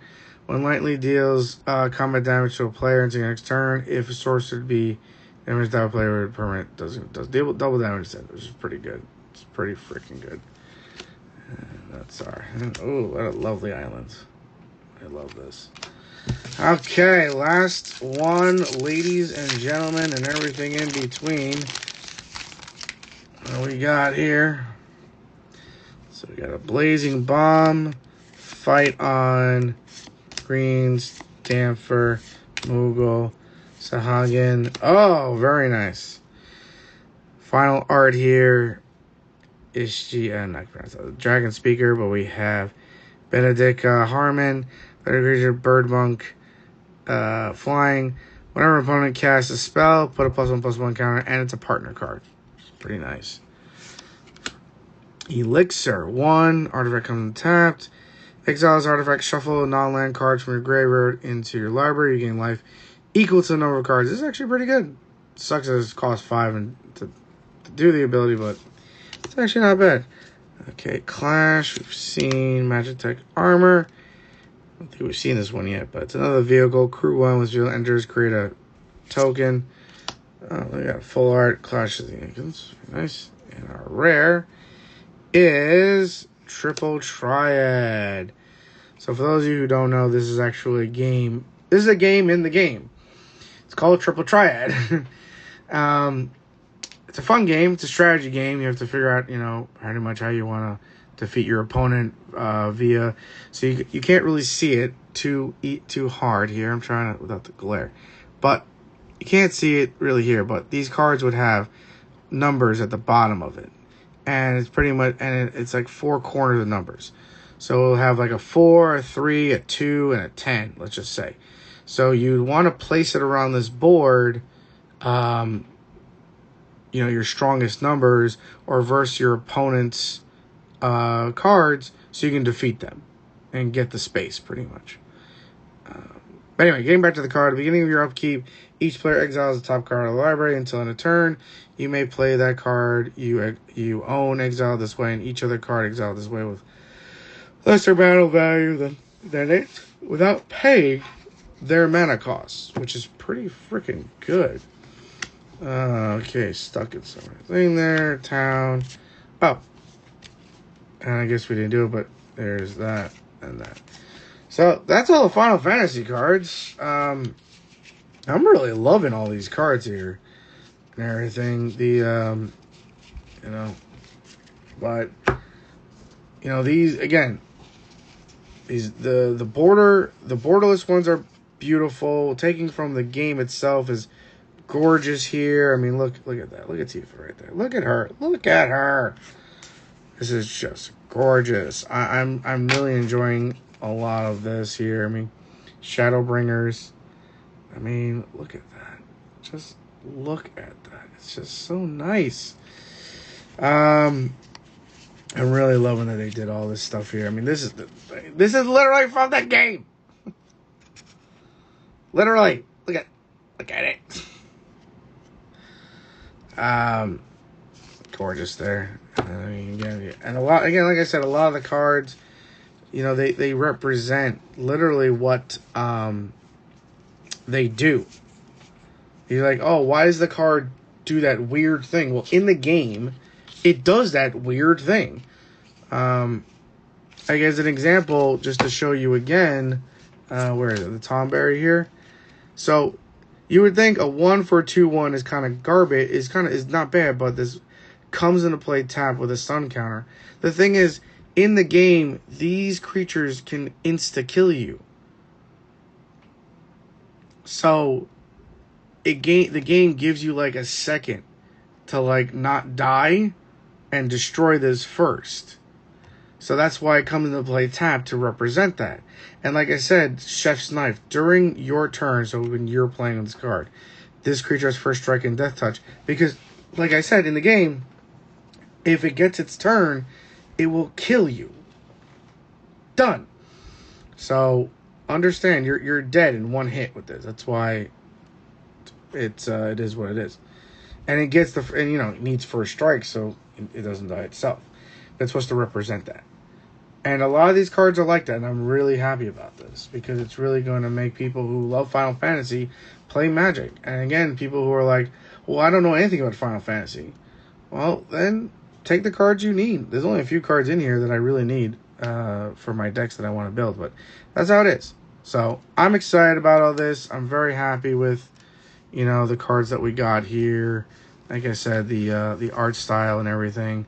When Lightning deals combat damage to a player until your next turn, if a source would be damage that a player with permanent does double damage instead, which is pretty good. It's pretty freaking good. That's our... Oh, what a lovely island. I love this. Okay, last one, ladies and gentlemen, and everything in between. What we got here? So we got a Blazing Bomb, Fight On, Greens, Damper, Moogle, Sahagin. Oh, very nice. Final art here. Ishji, not pronounce that. Dragon Speaker, but we have Benedict Harmon, Creature, Bird Monk, Flying. Whenever opponent casts a spell, put a +1/+1 counter, and it's a partner card. It's pretty nice. Elixir, 1 artifact comes untapped. Exiles artifact, shuffle non-land cards from your graveyard into your library. You gain life equal to the number of cards. This is actually pretty good. Sucks that it costs 5 and to do the ability, but it's actually not bad. Okay, Clash. We've seen Magitech Armor. I don't think we've seen this one yet, but it's another vehicle. Crew 1 with zero enters, create a token. Oh, we got full art. Clash of the Incans. Nice. And our rare is Triple Triad. So for those of you who don't know, this is actually a game. This is a game in the game. It's called Triple Triad. It's a fun game. It's a strategy game. You have to figure out, pretty much how you want to defeat your opponent via. So you can't really see it too hard here. I'm trying to without the glare, but you can't see it really here. But these cards would have numbers at the bottom of it, and it's pretty much it's like 4 corners of numbers. So we'll have like a 4, a 3, a 2, and a 10. Let's just say. So you'd want to place it around this board. Your strongest numbers, or versus your opponent's cards, so you can defeat them and get the space, pretty much. But anyway, getting back to the card, at the beginning of your upkeep, each player exiles the top card of the library until in a turn. You may play that card you own exiled this way, and each other card exiled this way with lesser battle value than it, without paying their mana costs, which is pretty freaking good. Okay, stuck in some thing there. Town. Oh. And I guess we didn't do it, but there's that and that. So, that's all the Final Fantasy cards. I'm really loving all these cards here. And everything. But, these, again, the borderless ones are beautiful. Taking from the game itself is gorgeous here. I mean, look at that. Look at Tifa right there. Look at her. Look at her. This is just gorgeous. I'm really enjoying a lot of this here. I mean, Shadowbringers. I mean, look at that. Just look at that. It's just so nice. I'm really loving that they did all this stuff here. I mean, this is literally from the game. Literally. Look at it. Gorgeous there. And a lot, again, like I said, a lot of the cards, they represent literally what they do. You're like, oh, why does the card do that weird thing? Well, in the game, it does that weird thing. I guess an example, just to show you again, where is it? The Tomberry here. So you would think a 1 for a 2/1 is kind of garbage. Is not bad, but this comes into play tap with a stun counter. The thing is, in the game, these creatures can insta kill you. So the game gives you like a second to like not die and destroy this first. So that's why it comes into play tap to represent that. And like I said, Chef's Knife, during your turn, so when you're playing on this card, this creature has first strike and death touch. Because, like I said, in the game, if it gets its turn, it will kill you. Done. So, understand, you're dead in one hit with this. That's why it is what it is. And it gets it needs first strike, so it doesn't die itself. That's supposed to represent that. And a lot of these cards are like that, and I'm really happy about this, because it's really going to make people who love Final Fantasy play Magic. And again, people who are like, well, I don't know anything about Final Fantasy. Well, then take the cards you need. There's only a few cards in here that I really need for my decks that I want to build, but that's how it is. So I'm excited about all this. I'm very happy with, you know, the cards that we got here. Like I said, the art style and everything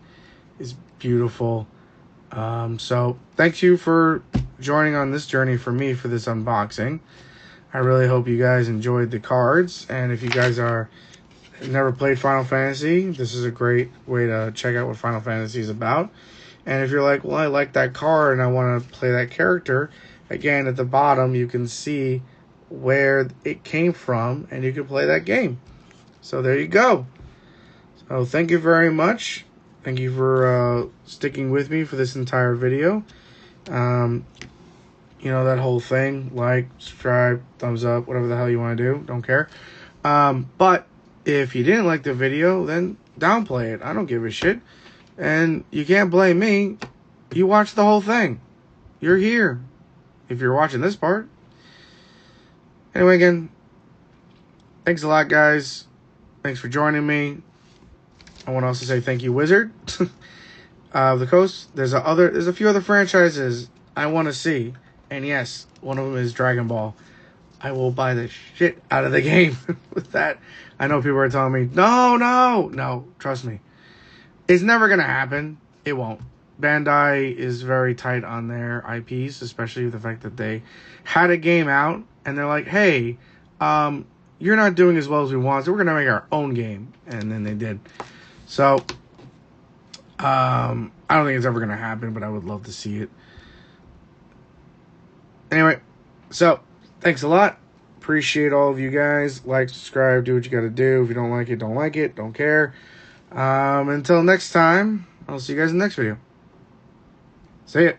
is beautiful. So thank you for joining on this journey for me for this unboxing. I really hope you guys enjoyed the cards, and if you guys never played Final Fantasy, this is a great way to check out what Final Fantasy is about. And if you're like, well, I like that card and I want to play that character, again, at the bottom you can see where it came from and you can play that game. So there you go. So thank you very much. Thank you for sticking with me for this entire video. You know, that whole thing, like, subscribe, thumbs up, whatever the hell you want to do, don't care. But if you didn't like the video, then downplay it. I don't give a shit. And you can't blame me. You watched the whole thing. You're here. If you're watching this part. Anyway, again, thanks a lot, guys. Thanks for joining me. I want to also say thank you, Wizard. The Coast. There's a few other franchises I want to see. And yes, one of them is Dragon Ball. I will buy the shit out of the game with that. I know people are telling me, no, trust me. It's never going to happen. It won't. Bandai is very tight on their IPs, especially with the fact that they had a game out and they're like, hey, you're not doing as well as we want, so we're going to make our own game. And then they did. So, I don't think it's ever going to happen, but I would love to see it. Anyway, so thanks a lot. Appreciate all of you guys. Like, subscribe, do what you got to do. If you don't like it, don't like it. Don't care. Until next time, I'll see you guys in the next video. See ya.